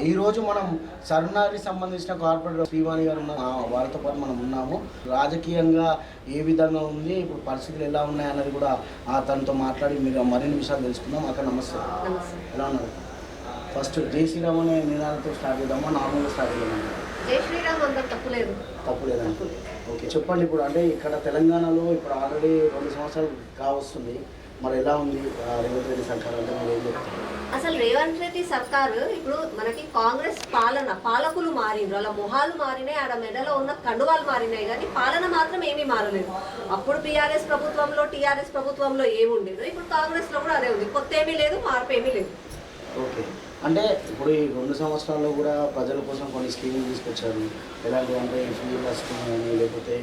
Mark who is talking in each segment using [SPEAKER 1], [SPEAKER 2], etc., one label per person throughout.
[SPEAKER 1] ఈరోజు మనం సర్నాకి సంబంధించిన కార్పొరేటర్ శ్రీవాణి గారు వారితో పాటు మనం ఉన్నాము. రాజకీయంగా ఏ విధంగా ఉంది, ఇప్పుడు పరిస్థితులు ఎలా ఉన్నాయన్నది కూడా తనతో మాట్లాడి మీరు మరిన్ని విషయాలు తెలుసుకుందాం. అక్కడ నమస్తే, ఎలా ఉన్నారు? ఫస్ట్ జై శ్రీరామ్ అనే నినాదంతో స్టార్ట్ చేద్దామా, నార్మల్గా స్టార్ట్ చేద్దామా?
[SPEAKER 2] జై శ్రీరామ్ అంతా తప్పులేదు.
[SPEAKER 1] ఓకే, చెప్పండి. ఇప్పుడు అంటే ఇక్కడ తెలంగాణలో ఇప్పుడు ఆల్రెడీ 2 సంవత్సరాలు కావస్తుంది, మరి ఎలా ఉంది రేవంత్ రెడ్డి సర్కార్ అంటే మీరు ఏం చెప్తారు?
[SPEAKER 2] అసలు రేవంత్ రెడ్డి సర్కారు ఇప్పుడు మనకి కాంగ్రెస్ పాలకులు మారిండ్రు, అలా మొహాలు మారినాయి, ఆడ మెడలో ఉన్న కండువాలు మారినాయి, కానీ పాలన మాత్రం ఏమీ మారలేదు. అప్పుడు బీఆర్ఎస్ ప్రభుత్వంలో టీఆర్ఎస్ ప్రభుత్వంలో ఏముండేది, ఇప్పుడు కాంగ్రెస్ లో కూడా అదే ఉంది. కొత్త ఏమీ లేదు, మార్పు ఏమీ లేదు.
[SPEAKER 1] ఓకే, అంటే ఇప్పుడు ఈ 2 సంవత్సరాల్లో కూడా ప్రజల కోసం కొన్ని స్కీములు తీసుకొచ్చారు. ఎలాంటివి అంటే ఫ్రీ బస్ స్కీమ్ అని, లేకపోతే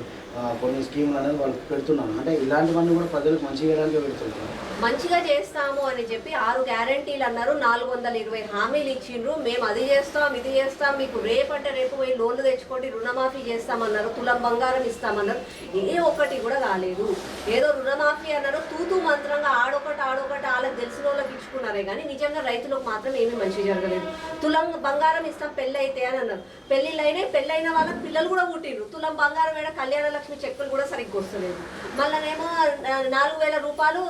[SPEAKER 1] కొన్ని స్కీములు అనేది వాళ్ళకి పెడుతున్నాను. అంటే ఇలాంటివన్నీ కూడా ప్రజలకు మంచిగా చేయడానికి పెడుతుంటారు.
[SPEAKER 2] మంచిగా చేస్తాము అని చెప్పి 6 గ్యారంటీలు అన్నారు, 420 హామీలు ఇచ్చిండ్రు. మేము అది చేస్తాం, ఇది చేస్తాం, మీకు రేపంటే రేపు పోయి లోన్లు తెచ్చుకోండి, రుణమాఫీ చేస్తామన్నారు, తులం బంగారం ఇస్తామన్నారు. ఏ ఒక్కటి కూడా కాలేదు. ఏదో రుణమాఫీ అన్నారు, తూతూ మంత్రంగా ఆడొకటి వాళ్ళకి తెలిసిన వాళ్ళకి ఇచ్చుకున్నారే కానీ నిజంగా రైతులకు మాత్రం ఏమీ మంచి జరగలేదు. తులం బంగారం ఇస్తాం పెళ్ళి అయితే అని అన్నారు, పెళ్ళైన వాళ్ళకి పిల్లలు కూడా పుట్టిండ్రు. తులం బంగారం వేడ కళ్యాణ లక్ష్మి చెక్కులు కూడా సరిగ్గా వస్తలేదు. మళ్ళనేమో 4,000 రూపాయలు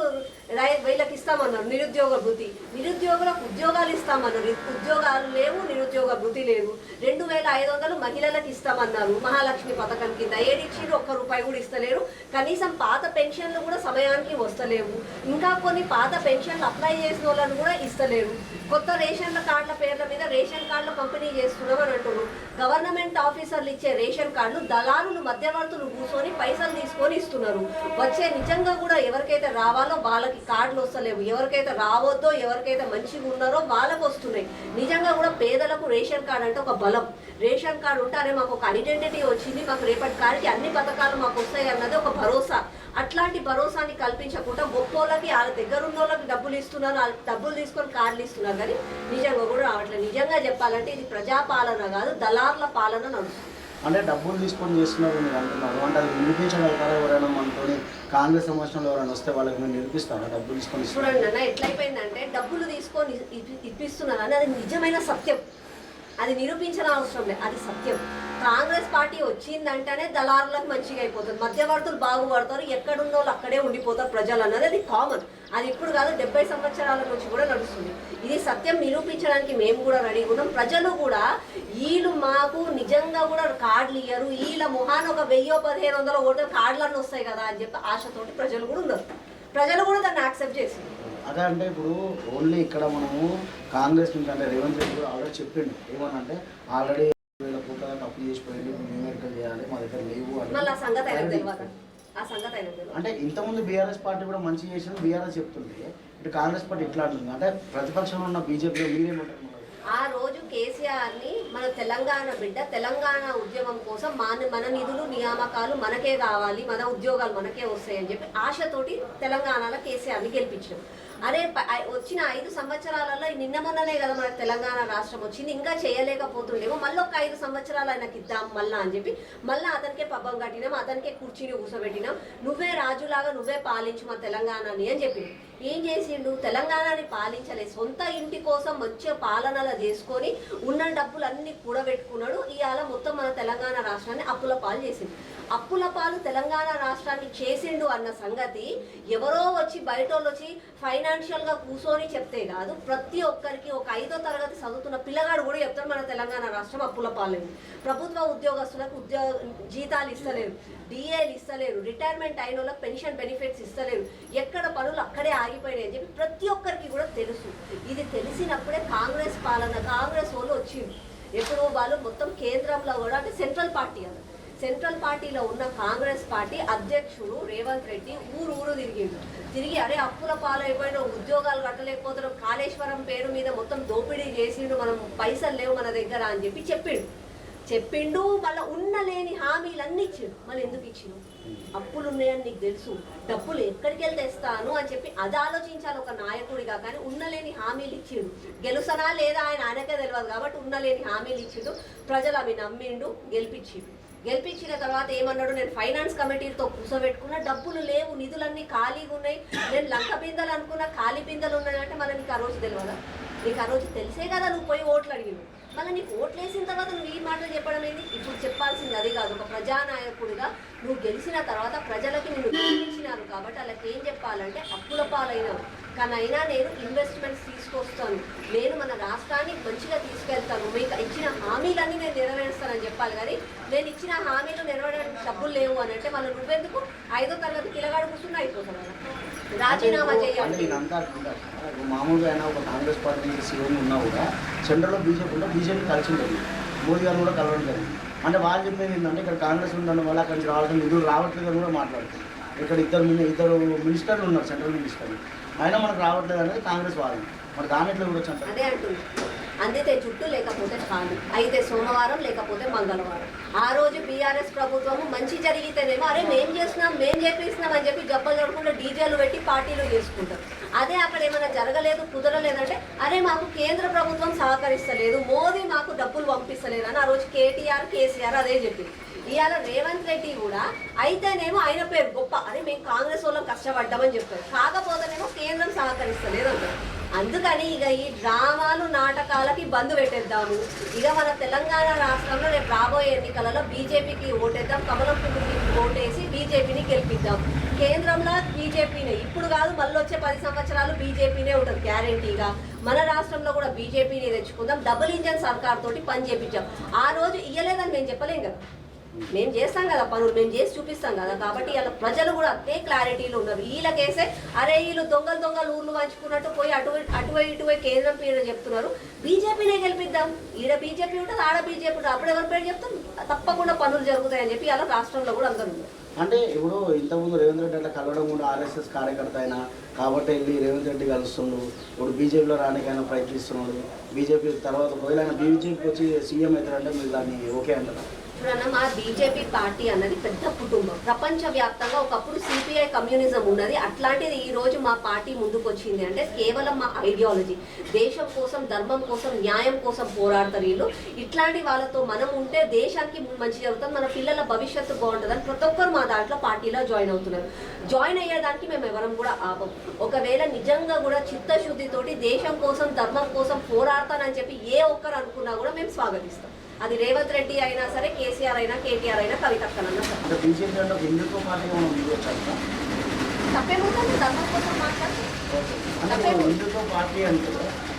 [SPEAKER 2] వీళ్ళకి ఇస్తామన్నారు, నిరుద్యోగ భృతి. నిరుద్యోగులకు ఉద్యోగాలు ఇస్తామన్నారు, ఉద్యోగాలు లేవు, నిరుద్యోగ భృతి లేదు. 2,500 మహిళలకు ఇస్తామన్నారు మహాలక్ష్మి పథకం కింద. ఏడిచ్చిరు, ₹1 కూడా ఇస్తలేరు. కనీసం పాత పెన్షన్లు కూడా సమయానికి వస్తలేవు. ఇంకా కొన్ని పాత పెన్షన్లు అప్లై చేసిన వాళ్ళని కూడా ఇస్తలేరు. కొత్త రేషన్ల కార్డుల పేర్ల మీద రేషన్ కార్డులు పంపిణీ చేస్తున్నాం అని అంటున్నారు. గవర్నమెంట్ ఆఫీసర్లు ఇచ్చే రేషన్ కార్డులు దళారులు మధ్యవర్తులు కూర్చొని పైసలు తీసుకొని ఇస్తున్నారు. వచ్చే నిజంగా కూడా ఎవరికైతే రావాలో వాళ్ళకి కార్డులు వస్తలేవు, ఎవరికైతే రావద్దో, ఎవరికైతే మంచిగా ఉన్నారో వాళ్ళకు వస్తున్నాయి. నిజంగా కూడా పేదలకు రేషన్ కార్డు అంటే ఒక బలం. రేషన్ కార్డు ఉంటే మాకు ఒక ఐడెంటిటీ వచ్చింది, మాకు రేపటి కాడికి అన్ని పథకాలు మాకు వస్తాయి అన్నది ఒక భరోసా. అట్లాంటి భరోసాని కల్పించకుండా గొప్పోళ్ళకి వాళ్ళ దగ్గర ఉన్న వాళ్ళకి డబ్బులు ఇస్తున్నారు, వాళ్ళ డబ్బులు తీసుకొని కార్డులు ఇస్తున్నారు, కానీ నిజంగా కూడా రావట్లేదు. నిజంగా చెప్పాలంటే ఇది ప్రజాపాలన కాదు, దళారుల పాలన నడుస్తుంది.
[SPEAKER 1] అంటే డబ్బులు తీసుకొని చేస్తున్నారు మీరు అంటున్నారు, అంటే అది నిరూపించగలుగుతారా? ఎవరైనా మనతో కాంగ్రెస్ సంవత్సరంలో ఎవరైనా వస్తే వాళ్ళకి మేము నిరూపిస్తారా డబ్బులు తీసుకొని?
[SPEAKER 2] చూడండి అన్న, ఎట్లయిపోయిందంటే డబ్బులు తీసుకొని ఇప్పిస్తున్నారు అని అది నిజమైన సత్యం, అది నిరూపించిన అవసరం లేదు, అది సత్యం. కాంగ్రెస్ పార్టీ వచ్చిందంటేనే దళారులకు మంచిగా అయిపోతుంది, మధ్యవర్తులు బాగుపడతారు, ఎక్కడున్న వాళ్ళు అక్కడే ఉండిపోతారు ప్రజలు అన్నది అది కామన్. అది ఇప్పుడు కాదు, 70 సంవత్సరాల నుంచి కూడా నడుస్తుంది. ఇది సత్యం నిరూపించడానికి మేము కూడా రెడీగా ఉన్నాం. ప్రజలు కూడా వీళ్ళు మాకు నిజంగా కూడా కార్డులు ఇయ్యరు, వీళ్ళ మొహాన ఒక 1000-1500 ఓట్లు కార్డులన్నీ వస్తాయి కదా అని చెప్పి ఆశతోటి ప్రజలు కూడా ఉన్నారు. ప్రజలు కూడా దాన్ని యాక్సెప్ట్ చేసి
[SPEAKER 1] అదే అంటే ఇప్పుడు ఓన్లీ ఇక్కడ మనము కాంగ్రెస్ నుంచి అంటే రేవంత్ రెడ్డి కూడా ఆల్రెడీ చెప్పిండు ఏమనంటే ఆల్రెడీ అప్లై చేసిపోయింది, న్యూమెరికల్ చేయాలి, మా దగ్గర లేవు అంటే ఇంతకుముందు బీఆర్ఎస్ పార్టీ కూడా మంచి చేసింది, బీఆర్ఎస్ చెప్తుంది. ఇటు కాంగ్రెస్ పార్టీ ఇట్లా అంటుంది. అంటే ప్రతిపక్షంలో ఉన్న బీజేపీలో మీరేమంటారు?
[SPEAKER 2] ఆ రోజు కేసీఆర్ని మన తెలంగాణ బిడ్డ, తెలంగాణ ఉద్యమం కోసం మన నిధులు నియామకాలు మనకే కావాలి, మన ఉద్యోగాలు మనకే వస్తాయని చెప్పి ఆశతోటి తెలంగాణలో కేసీఆర్ని గెలిపించాం. అరే వచ్చిన 5 సంవత్సరాలలో నిన్న మొన్ననే కదా మనకు తెలంగాణ రాష్ట్రం వచ్చింది, ఇంకా చేయలేకపోతుండేమో, మళ్ళీ ఒక 5 సంవత్సరాలు ఆయనకి ఇద్దాం మళ్ళా అని చెప్పి మళ్ళీ అతనికే పబ్బం కట్టినాం, అతనికే కుర్చీని కూర్చోబెట్టినాం, నువ్వే రాజులాగా నువ్వే పాలించు మా తెలంగాణని అని చెప్పి. ఏం చేసిండు? తెలంగాణని పాలించలే, సొంత ఇంటి కోసం మంచిగా పాలనలు చేసుకొని ఉన్న డబ్బులన్నీ కూడబెట్టుకున్నాడు. ఇవాళ మొత్తం మన తెలంగాణ రాష్ట్రాన్ని అప్పుల పాలు చేసిండు. అప్పుల పాలు తెలంగాణ రాష్ట్రాన్ని చేసిండు అన్న సంగతి ఎవరో వచ్చి బయట వాళ్ళు వచ్చి ఫైనాన్షియల్గా కూర్చొని చెప్తే కాదు, ప్రతి ఒక్కరికి ఒక 5వ తరగతి చదువుతున్న పిల్లగాడు కూడా చెప్తాడు మన తెలంగాణ రాష్ట్రం అప్పుల పాలైంది. ప్రభుత్వ ఉద్యోగస్తులకు జీతాలు ఇస్తలేరు, డిఏలు ఇస్తలేరు, రిటైర్మెంట్ అయిన వాళ్ళకి పెన్షన్ బెనిఫిట్స్ ఇస్తలేరు, ఎక్కడ పనులు అక్కడే ఆగిపోయినాయి అని చెప్పి ప్రతి ఒక్కరికి కూడా తెలుసు. ఇది తెలిసినప్పుడే కాంగ్రెస్ పాలన, కాంగ్రెస్ వాళ్ళు వచ్చింది. ఎప్పుడు వాళ్ళు మొత్తం కేంద్రంలో కూడా అంటే సెంట్రల్ పార్టీ అది, సెంట్రల్ పార్టీలో ఉన్న కాంగ్రెస్ పార్టీ అధ్యక్షుడు రేవంత్ రెడ్డి ఊరు తిరిగి అరే అప్పుల పాలైపోయిన, ఉద్యోగాలు కట్టలేకపోతున్నాం, కాళేశ్వరం పేరు మీద మొత్తం దోపిడీ చేసిండు, మనం పైసలు లేవు మన దగ్గర అని చెప్పి చెప్పిండు. మళ్ళీ ఉన్నలేని హామీలన్నీ ఇచ్చిండు. మళ్ళీ ఎందుకు ఇచ్చిండు? అప్పులు ఉన్నాయని నీకు తెలుసు, డబ్బులు ఎక్కడికి వెళ్తే ఇస్తాను అని చెప్పి అది ఆలోచించాలి ఒక నాయకుడిగా. కానీ ఉన్నలేని హామీలు ఇచ్చిండు. గెలుసనా లేదా ఆయనకే తెలియదు కాబట్టి ఉన్నలేని హామీలు ఇచ్చిండు. ప్రజలు అవి నమ్మిండు, గెలిపించిన తర్వాత ఏమన్నాడు? నేను ఫైనాన్స్ కమిటీతో కూర్చోబెట్టుకున్నా, డబ్బులు లేవు, నిధులన్నీ ఖాళీగా ఉన్నాయి, నేను లంక బిందెలు అనుకున్నా ఖాళీ బిందెలు ఉన్నాయంటే మరి నీకు ఆ రోజు తెలియదా? నీకు ఆ రోజు తెలిసే కదా నువ్వు పోయి ఓట్లు అడిగినావు. మళ్ళీ నీకు ఓట్లు వేసిన తర్వాత నువ్వు ఈ మాటలు చెప్పడం ఏంటి? ఇప్పుడు చెప్పాల్సింది అది కాదు. ఒక ప్రజానాయకుడిగా నువ్వు గెలిచిన తర్వాత ప్రజలకి నిన్ను గెలిపించినారు కాబట్టి వాళ్ళకి ఏం చెప్పాలంటే అప్పుల పాలైనావు కానీ అయినా నేను ఇన్వెస్ట్మెంట్స్ తీసుకొస్తాను, నేను మన రాష్ట్రాన్ని మంచిగా తీసుకెళ్తాను, మీకు ఇచ్చిన హామీలన్నీ నేను నెరవేరుస్తానని చెప్పాలి. కానీ నేను ఇచ్చిన హామీలు నెరవేరడానికి డబ్బులు లేవు అని అంటే మళ్ళీ నువ్వెందుకు 5వ తరగతి పిల్లగాడు కూర్చున్నా అయిపోతాను కదా, రాజీనామా చేయాలి.
[SPEAKER 1] మామూలుగా అయినా ఒక కాంగ్రెస్ పార్టీ నుంచి సీఎం ఉన్నా కూడా సెంట్రల్లో బీజేపీ ఉంటే బీజేపీ కలిసి ఉంటుంది, మోదీ గారు కూడా కలవడం జరిగింది. అంటే వాళ్ళు చెప్పేది ఏంటంటే ఇక్కడ కాంగ్రెస్ ఉండడం వల్ల అక్కడి నుంచి రావడం నిధులు రావట్లేదు అని కూడా మాట్లాడుతుంది. ఇక్కడ ఇద్దరు మినిస్టర్లు ఉన్నారు, సెంట్రల్ మినిస్టర్లు, అయినా మనకు రావట్లేదు అనేది కాంగ్రెస్ వాళ్ళు. మరి దానిట్లో కూడా వచ్చాను
[SPEAKER 2] అదే అంటుంది, అందితే చుట్టూ లేకపోతే కాదు, అయితే సోమవారం లేకపోతే మంగళవారం. ఆ రోజు బీఆర్ఎస్ ప్రభుత్వము మంచి జరిగితేనేమో అరే మేం చేస్తున్నాం మేం చేపిస్తున్నాం అని చెప్పి జబ్బలు జరగకుండా డీజేలు పెట్టి పార్టీలు చేసుకుంటారు. అదే అక్కడ ఏమైనా జరగలేదు కుదరలేదంటే అరే మాకు కేంద్ర ప్రభుత్వం సహకరిస్తలేదు, మోదీ మాకు డబ్బులు పంపిస్తలేదు అని ఆ రోజు కేటీఆర్ కేసీఆర్ అదే చెప్పింది. ఇవాళ రేవంత్ రెడ్డి కూడా అయితేనేమో ఆయన పేరు గొప్ప, అరే మేము కాంగ్రెస్ వాళ్ళం కష్టపడ్డామని చెప్పారు, కాకపోతేనేమో కేంద్రం సహకరిస్తలేదు అంటారు. అందుకని ఇక ఈ డ్రామాలు నాటకాలకి బంద్ పెట్టేద్దాము. ఇక మన తెలంగాణ రాష్ట్రంలో రేపు రాబోయే ఎన్నికలలో బీజేపీకి ఓటేద్దాం, కమలం పువ్వుకి ఓటేసి బీజేపీని గెలిపిద్దాం. కేంద్రంలో బీజేపీనే, ఇప్పుడు కాదు మళ్ళీ వచ్చే 10 సంవత్సరాలు బీజేపీనే ఉంటుంది గ్యారెంటీగా. మన రాష్ట్రంలో కూడా బీజేపీని తెచ్చుకుందాం, డబుల్ ఇంజన్ సర్కార్ తోటి పని చేపించాం. ఆ రోజు ఇయ్యలేదని మేము చెప్పలేం కదా, మేము చేస్తాం కదా పనులు, మేము చేసి చూపిస్తాం కదా. కాబట్టి ఇలా ప్రజలు కూడా అదే క్లారిటీలో ఉన్నారు. వీళ్ళకేసే అరే వీళ్ళు దొంగలు ఊర్లు పంచుకున్నట్టు పోయి అటువై కేంద్రం పేరు చెప్తున్నారు. బీజేపీనే గెలిపిద్దాం, ఈడ బీజేపీ ఉంటుంది ఆడ బీజేపీ ఉంటుంది, అప్పుడు ఎవరి పేరు చెప్తాం, తప్పకుండా పనులు జరుగుతాయని చెప్పి అలా రాష్ట్రంలో కూడా అందరూ ఉన్నారు.
[SPEAKER 1] అంటే ఇప్పుడు ఇంతకుముందు రేవంత్ రెడ్డి అట్లా కలవడం కూడా ఆర్ఎస్ఎస్ కార్యకర్త అయినా కాబట్టి వెళ్ళి రేవంత్ రెడ్డి కలుస్తున్నాడు, ఇప్పుడు బీజేపీలో రానికైనా ప్రయత్నిస్తున్నాడు. బీజేపీ తర్వాత ఒకవేళ ఆయన బీజేపీకి వచ్చి సీఎం అవుతారంటే మీరు దాన్ని ఓకే అంటారా?
[SPEAKER 2] ఇప్పుడన్నా మా బీజేపీ పార్టీ అన్నది పెద్ద కుటుంబం, ప్రపంచవ్యాప్తంగా ఒకప్పుడు సిపిఐ కమ్యూనిజం ఉన్నది, అట్లాంటిది ఈ రోజు మా పార్టీ ముందుకు వచ్చింది అంటే కేవలం మా ఐడియాలజీ, దేశం కోసం ధర్మం కోసం న్యాయం కోసం పోరాడతారు వీళ్ళు. ఇట్లాంటి వాళ్ళతో మనం ఉంటే దేశానికి మంచి జరుగుతుంది, మన పిల్లల భవిష్యత్తు బాగుంటుందని ప్రతి ఒక్కరు మా దాంట్లో పార్టీలో జాయిన్ అవుతున్నారు. జాయిన్ అయ్యేదానికి మేము ఎవరం కూడా ఆపం. ఒకవేళ నిజంగా కూడా చిత్తశుద్ధితోటి దేశం కోసం ధర్మం కోసం పోరాడతానని చెప్పి ఏ ఒక్కరు అనుకున్నా కూడా మేము స్వాగతిస్తాం. అది రేవంత్ రెడ్డి అయినా సరే, కేసీఆర్ అయినా, కేటీఆర్ అయినా, కవితక్కనన్నా సరే. తప్పేమవుతుంది ధర్మం కోసం మాట్లాడుతుంది.
[SPEAKER 1] హిందుత్వ పార్టీ అంటే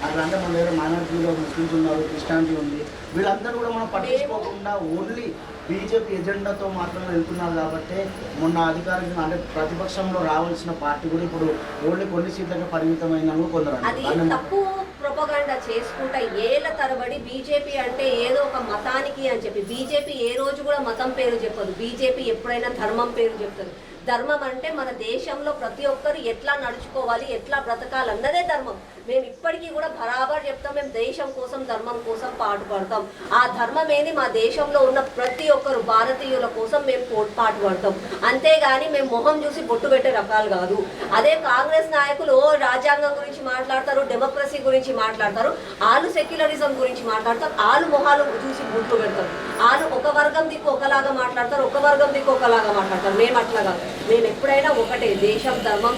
[SPEAKER 1] అట్లా అంటే మన దగ్గర మైనారిటీలో ముస్లిమ్స్ ఉన్నారు, క్రిస్టియానిటీ ఉంది, వీళ్ళందరూ కూడా మనం పట్టించుకోకుండా ఓన్లీ బీజేపీ ఎజెండాతో మాత్రమే వెళ్తున్నారు. కాబట్టి మొన్న అధికారికంగా అంటే ప్రతిపక్షంలో రావాల్సిన పార్టీ కూడా ఇప్పుడు ఓన్లీ కొన్ని సీట్లకే పరిమితమైన కొందరు.
[SPEAKER 2] అది తప్పు ప్రొపగండా చేసుకుంటా ఏళ్ల తరబడి బీజేపీ అంటే ఏదో ఒక మతానికి అని చెప్పి, బీజేపీ ఏ రోజు కూడా మతం పేరు చెప్పదు, బీజేపీ ఎప్పుడైనా ధర్మం పేరు చెప్తుంది. ధర్మం అంటే మన దేశంలో ప్రతి ఒక్కరు ఎట్లా నడుచుకోవాలి, ఎట్లా బ్రతకాలన్నదే ధర్మం. మేము ఇప్పటికీ కూడా బరాబర్ చెప్తాం, మేము దేశం కోసం ధర్మం కోసం పాటుపడతాం. ఆ ధర్మమేది మా దేశంలో ఉన్న ప్రతి ఒక్కరు భారతీయుల కోసం మేము పాటుపడతాం. అంతేగాని మేము మొహం చూసి బొట్టు పెట్టే రకాలు కాదు. అదే కాంగ్రెస్ నాయకులు రాజ్యాంగం గురించి మాట్లాడతారు, డెమోక్రసీ గురించి మాట్లాడతారు, వాళ్ళు సెక్యులరిజం గురించి మాట్లాడతారు, వాళ్ళు మొహాలు చూసి బొట్లు పెడతారు. వాళ్ళు ఒక వర్గం దిక్కు ఒకలాగా మాట్లాడతారు, ఒక వర్గం దిక్కు ఒకలాగా మాట్లాడతారు. మేము అట్లా కాదు, మేము ఎప్పుడైనా ఒకటే, దేశం ధర్మం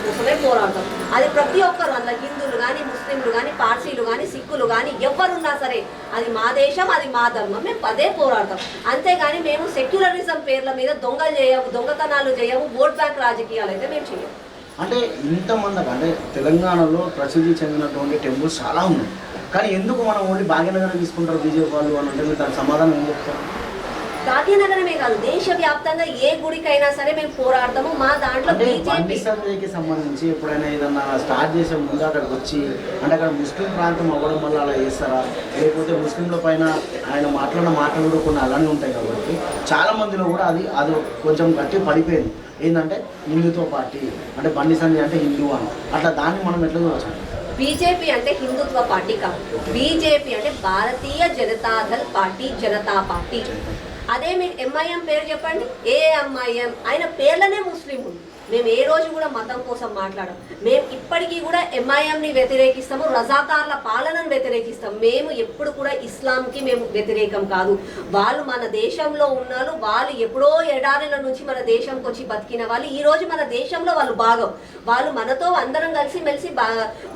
[SPEAKER 2] కోసమే పోరాడతాం. అది ప్రతి ఒక్కరు, అందులో హిందువులు కానీ, ముస్లింలు కానీ, పార్సీలు కానీ, సిక్కులు కానీ ఎవరున్నా సరే అది మా దేశం, అది మా ధర్మం, మేము అదే పోరాడతాం. అంతేగాని మేము సెక్యులరిజం పేర్ల మీద దొంగలు చేయము, దొంగతనాలు చేయము, ఓట్ బ్యాంక్ రాజకీయాలు అయితే మేము చేయము.
[SPEAKER 1] అంటే ఇంతమంది అంటే తెలంగాణలో ప్రసిద్ధి చెందినటువంటి టెంపుల్స్ చాలా ఉన్నాయి, కానీ ఎందుకు మనం ఓన్లీ భాగ్యనగరం తీసుకుంటారు బీజేపీ వాళ్ళు అని అంటే మీరు దానికి సమాధానం ఏం చెప్తారు?
[SPEAKER 2] భాగ్యనగరమే కాదు, దేశవ్యాప్తంగా ఏ గుడికైనా సరే మేము పోరాడతాము. మా దాంట్లో
[SPEAKER 1] బీజేపీకి సంబంధించి ఎప్పుడైనా ఏదన్నా స్టార్ట్ చేసే ముందు అక్కడికి వచ్చి అంటే అక్కడ ముస్లిం ప్రాంతం అవ్వడం వల్ల అలా చేస్తారా, లేకపోతే ముస్లింల పైన ఆయన మాట్లాడిన మాటలు కూడా కొన్ని అలానే ఉంటాయి. కాబట్టి చాలా మందిలో కూడా అది కొంచెం గట్టి పడిపోయింది. ఏంటంటే హిందుత్వ పార్టీ అంటే బండి సంజయ్ అంటే హిందూ అని, అట్లా దాన్ని మనం ఎట్లా చూడవచ్చు?
[SPEAKER 2] బీజేపీ అంటే హిందుత్వ పార్టీ కాదు, బీజేపీ అంటే భారతీయ జనతాదళ్ పార్టీ, జనతా పార్టీ. అదే మీకు ఎంఐఎం పేరు చెప్పండి, ఏ ఎంఐఎం, ఆయన పేర్లనే ముస్లిం ఉంది. మేము ఏ రోజు కూడా మతం కోసం మాట్లాడం. మేము ఇప్పటికీ కూడా ఎంఐఎంని వ్యతిరేకిస్తాము, రజాకార్ల పాలనను వ్యతిరేకిస్తాం. మేము ఎప్పుడు కూడా ఇస్లాంకి మేము వ్యతిరేకం కాదు. వాళ్ళు మన దేశంలో ఉన్నారు, వాళ్ళు ఎప్పుడో ఎడారిల నుంచి మన దేశంకి వచ్చి బతికిన వాళ్ళు. ఈ రోజు మన దేశంలో వాళ్ళు భాగం. వాళ్ళు మనతో అందరం కలిసి మెలిసి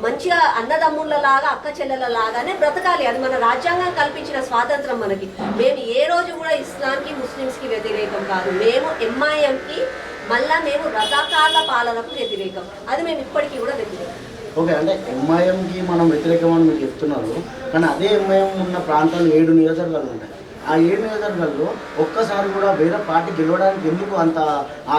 [SPEAKER 2] మంచిగా అన్నదమ్ముళ్ళలాగా అక్క చెల్లెల లాగానే బ్రతకాలి. అది మన రాజ్యాంగం కల్పించిన స్వాతంత్రం మనకి. మేము ఏ రోజు కూడా ఇస్లాంకి ముస్లిమ్స్కి వ్యతిరేకం కాదు. మేము ఎంఐఎంకి మళ్ళా మేము రజాకార్ల పాలనకు వ్యతిరేకం. అది మేము ఇప్పటికీ కూడా వ్యతిరేకం.
[SPEAKER 1] ఓకే, అంటే ఎంఐఎంకి మనం వ్యతిరేకం అని మీరు చెప్తున్నారు, కానీ అదే ఎంఐఎం ఉన్న ప్రాంతాలు 7 నియోజకవర్గాలు ఉంటాయి. ఆ 7 నియోజకవర్గాల్లో ఒక్కసారి కూడా వేరే పార్టీ గెలవడానికి ఎందుకు అంత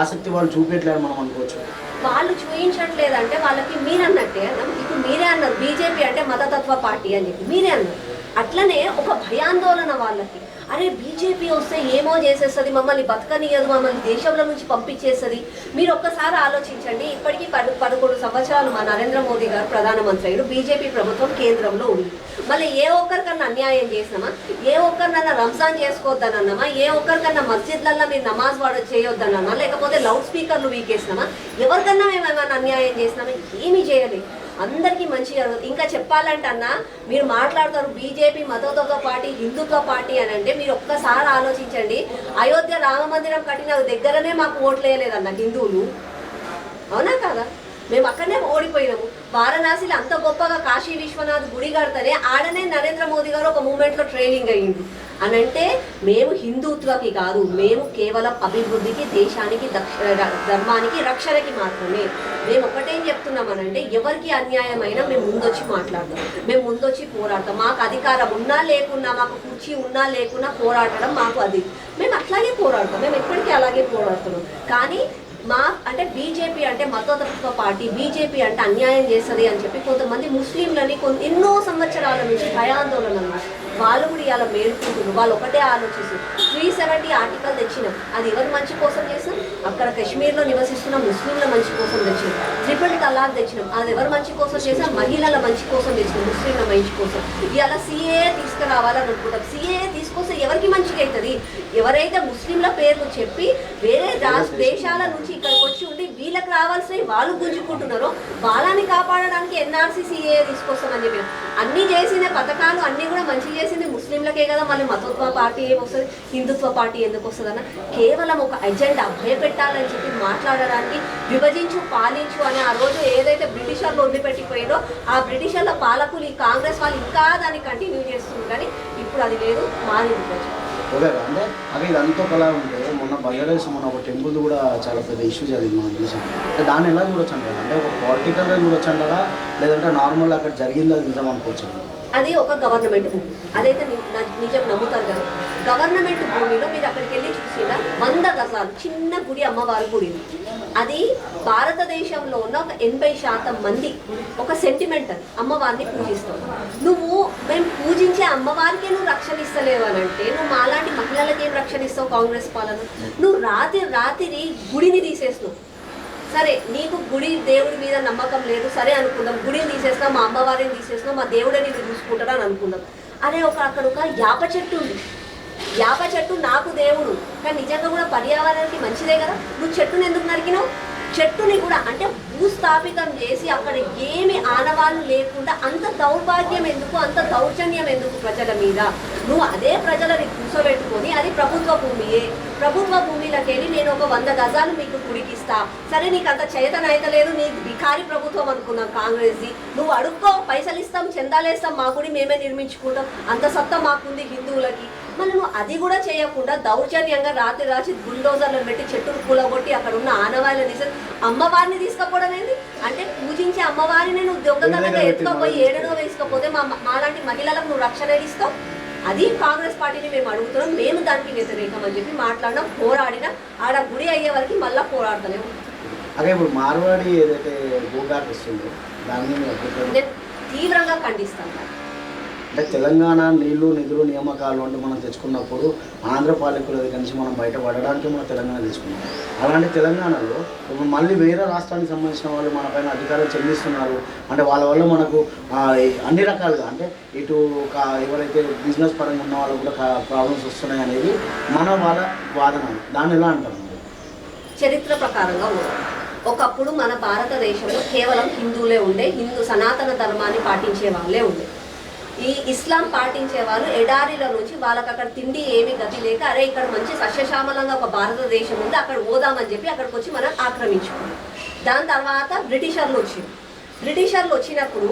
[SPEAKER 1] ఆసక్తి వాళ్ళు చూపించలేరు మనం అనుకోవచ్చు?
[SPEAKER 2] వాళ్ళు చూపించట్లేదంటే వాళ్ళకి మీరన్నట్టే ఇప్పుడు మీరే అన్నారు బీజేపీ అంటే మతతత్వ పార్టీ అని చెప్పి మీరే అన్నారు. అట్లనే ఒక భయాందోళన వాళ్ళకి, అరే బీజేపీ వస్తే ఏమో చేసేస్తుంది, మమ్మల్ని బతకనియదు, మమ్మల్ని దేశంలో నుంచి పంపించేస్తుంది. మీరు ఒక్కసారి ఆలోచించండి. ఇప్పటికీ 11 సంవత్సరాలు మా నరేంద్ర మోదీ గారు ప్రధానమంత్రి అయ్యారు, బీజేపీ ప్రభుత్వం కేంద్రంలో ఉంది. మళ్ళీ ఏ ఒక్కరికన్నా అన్యాయం చేసినామా, ఏ ఒక్కరినన్నా రంజాన్ చేసుకోవద్దనన్నామా, ఏ ఒక్కరికన్నా మస్జిద్లల్లో మీరు నమాజ్ చేయొద్దనన్నా, లేకపోతే లౌడ్ స్పీకర్లు వీకేసినామా, ఎవరికన్నా మేము ఏమైనా అన్యాయం చేసినామా? ఏమీ చేయలేదు. అందరికీ మంచిగా. ఇంకా చెప్పాలంటే అన్న మీరు మాట్లాడతారు బీజేపీ మతతత్వ పార్టీ హిందుత్వ పార్టీ అని అంటే మీరు ఒక్కసారి ఆలోచించండి. అయోధ్య రామ మందిరం కట్టిన దగ్గరనే మాకు ఓట్లు వేయలేదన్న హిందువులు, అవునా కదా? మేము అక్కడనే ఓడిపోయినాము. వారణాసిలో అంత గొప్పగా కాశీ విశ్వనాథ్ గుడి కడితేనే ఆడనే నరేంద్ర మోదీ గారు ఒక మూమెంట్లో ట్రైనింగ్ అయ్యింది అని అంటే మేము హిందుత్వకి కాదు, మేము కేవలం అభివృద్ధికి, దేశానికి, ధర్మానికి, రక్షణకి మాత్రమే. మేము ఒకటేం చెప్తున్నామనంటే ఎవరికి అన్యాయమైనా మేము ముందొచ్చి మాట్లాడతాం, మేము ముందొచ్చి పోరాడతాం. మాకు అధికారం ఉన్నా లేకున్నా, మాకు కుర్చీ ఉన్నా లేకున్నా పోరాడడం మాకు అది. మేము అట్లాగే పోరాడతాం, మేము ఎప్పటికీ అలాగే పోరాడుతున్నాం. కానీ అంటే బీజేపీ అంటే మతతత్వ పార్టీ, బీజేపీ అంటే అన్యాయం చేస్తుంది అని చెప్పి కొంతమంది ముస్లింలని ఎన్నో సంవత్సరాల నుంచి భయాందోళన వాళ్ళు కూడా ఇలా మేలుకుంటున్నారు. వాళ్ళు ఒకటే ఆలోచిస్తారు. 370 ఆర్టికల్ తెచ్చినాం, అది ఎవరి మంచి కోసం చేసాం? అక్కడ కశ్మీర్లో నివసిస్తున్న ముస్లింల మంచి కోసం తెచ్చినాం. ట్రిపుల్ తలాక్ తెచ్చినాం, అది ఎవరి మంచి కోసం చేసాం? మహిళల మంచి కోసం తెచ్చినాం, ముస్లింల మంచి కోసం. ఇలా సిఏ తీసుకురావాలని అనుకుంటాం. సిఏ తీసుకొస్తే ఎవరికి మంచిగా అవుతుంది? ఎవరైతే ముస్లింల పేర్లు చెప్పి వేరే దేశాల నుంచి ఇక్కడికి వచ్చి ఉండి వీళ్ళకి రావాల్సినవి వాళ్ళు గుంజుకుంటున్నారో వాళ్ళని కాపాడడానికి ఎన్ఆర్సీ సిఏ తీసుకొస్తామని చెప్పి అన్ని చేసిన పథకాలు అన్నీ కూడా మంచి చేసింది ముస్లింలకే కదా. మళ్ళీ మతత్వ పార్టీ ఏమొస్తుంది, హిందుత్వ పార్టీ ఎందుకు వస్తుందన్న? కేవలం ఒక ఎజెండా భయపెట్టాలని చెప్పి మాట్లాడడానికి విభజించు పాలించు అని ఆ రోజు ఏదైతే బ్రిటిషర్లు వదిలిపెట్టిపోయిందో ఆ బ్రిటిషర్ల పాలకులు ఈ కాంగ్రెస్ వాళ్ళు ఇంకా దాన్ని కంటిన్యూ చేస్తుంది. కానీ ఇప్పుడు అది లేదు, మారింది.
[SPEAKER 1] ఓకే, అంటే అవి ఇదంతా ఒకలా ఉంటే మొన్న బంగ్లాదేశ్ ఒక టెంపుల్ కూడా చాలా పెద్ద ఇష్యూ జరిగింది మనం చూసాం. అంటే దాన్ని ఎలా చూడొచ్చు అంటారా? అంటే ఒక పొలిటికల్గా చూడొచ్చు అంటారా, లేదంటే నార్మల్ అక్కడ జరిగింది అది నిజం అనుకోవచ్చు?
[SPEAKER 2] అది ఒక గవర్నమెంట్ భూమి, అదైతే నిజం నమ్ముతారు కదా. గవర్నమెంట్ భూమిలో మీరు అక్కడికి వెళ్ళి చూసిన 100 గజాలు చిన్న గుడి, అమ్మవారి గుడి. అది భారతదేశంలో ఉన్న ఒక 80% మంది ఒక సెంటిమెంట్, అమ్మవారిని పూజిస్తాం. మేము పూజించే అమ్మవారికే నువ్వు రక్షణ ఇస్తలేవు అని అంటే నువ్వు మాలాంటి మహిళలకి ఏం రక్షణ ఇస్తావు? కాంగ్రెస్ పాలన నువ్వు రాత్రి గుడిని తీసేస్తున్నావు. సరే నీకు గుడి దేవుడి మీద నమ్మకం లేదు, సరే అనుకుందాం. గుడిని తీసేసినా, మా అమ్మవారిని తీసేసినా, మా దేవుడే నీకు చూసుకుంటాడా అని అనుకుందాం. అరే అక్కడ ఒక యాప చెట్టు ఉంది, యాప చెట్టు నాకు దేవుడు, కానీ నిజంగా కూడా పర్యావరణానికి మంచిదే కదా. నువ్వు చెట్టుని ఎందుకు నరికినావు? చెట్టుని కూడా అంటే భూస్థాపితం చేసి అక్కడ ఏమి ఆనవాళ్ళు లేకుండా అంత దౌర్భాగ్యం ఎందుకు, అంత దౌర్జన్యం ఎందుకు ప్రజల మీద? నువ్వు అదే ప్రజలని కూర్చోబెట్టుకొని అది ప్రభుత్వ భూమియే, ప్రభుత్వ భూమిలోకి వెళ్ళి నేను ఒక 100 గజాలు మీకు కుడికిస్తా. సరే నీకు అంత చేతనైతలేదు, నీ వికారి ప్రభుత్వం అనుకున్నాం కాంగ్రెస్ది. నువ్వు అడుక్కో, పైసలు ఇస్తాం, చందాలేస్తాం, మా గుడి మేమే నిర్మించుకుంటాం, అంత సత్తా మాకుంది హిందువులకి. మళ్ళీ నువ్వు అది కూడా చేయకుండా దౌర్జన్యంగా రాత్రి బుల్డోజర్లను పెట్టి చెట్టును కూలగొట్టి అక్కడ ఉన్న ఆనవాళ్ళని తీసి అమ్మవారిని తీసుకపోవడం ఏంది? అంటే పూజించే అమ్మవారిని నువ్వు దొంగతనంగా ఎత్తుకపోయి ఏడనో వేసుకపోతే మాలాంటి మహిళలకు నువ్వు రక్షణ ఇస్తావు? అది కాంగ్రెస్ పార్టీని మేము అడుగుతున్నాం. మేము దానికి వ్యతిరేకం అని చెప్పి మాట్లాడినాం, పోరాడినా. ఆడ గుడి అయ్యే వరకు మళ్ళీ పోరాడుతూనే ఉంటాం.
[SPEAKER 1] అదే ఇప్పుడు మార్వాడి ఏదైతే భూబ్యాక్ వస్తుందో దాన్ని
[SPEAKER 2] నేను తీవ్రంగా ఖండిస్తాను.
[SPEAKER 1] అంటే తెలంగాణ నీళ్లు నిధులు నియామకాలు అంటే మనం తెచ్చుకున్నప్పుడు ఆంధ్ర పాలకుల దగ్గర నుంచి మనం బయటపడడానికి మనం తెలంగాణ తెచ్చుకున్నాం. అలాంటి తెలంగాణలో ఇప్పుడు మళ్ళీ వేరే రాష్ట్రానికి సంబంధించిన వాళ్ళు మన పైన అధికారం చెల్లిస్తున్నారు. అంటే వాళ్ళ వల్ల మనకు అన్ని రకాలుగా అంటే ఇటు ఎవరైతే బిజినెస్ పరంగా ఉన్న వాళ్ళు కూడా ప్రాబ్లమ్స్ వస్తున్నాయి అనేది వాళ్ళ వాదన. దాన్ని ఎలా అంటారు?
[SPEAKER 2] చరిత్ర ప్రకారంగా ఒకప్పుడు మన భారతదేశంలో కేవలం హిందువులే ఉండే, హిందూ సనాతన ధర్మాన్ని పాటించే వాళ్ళే ఉండే. ఈ ఇస్లాం పాటించే వాళ్ళు ఎడారిల నుంచి వాళ్ళకి అక్కడ తిండి ఏమి గతి లేక, అరే ఇక్కడ మంచి సస్యశ్యామలంగా ఒక భారతదేశం ఉంది అక్కడ పోదామని చెప్పి అక్కడికి వచ్చి మనం ఆక్రమించుకున్నాం. దాని తర్వాత బ్రిటిషర్లు వచ్చినప్పుడు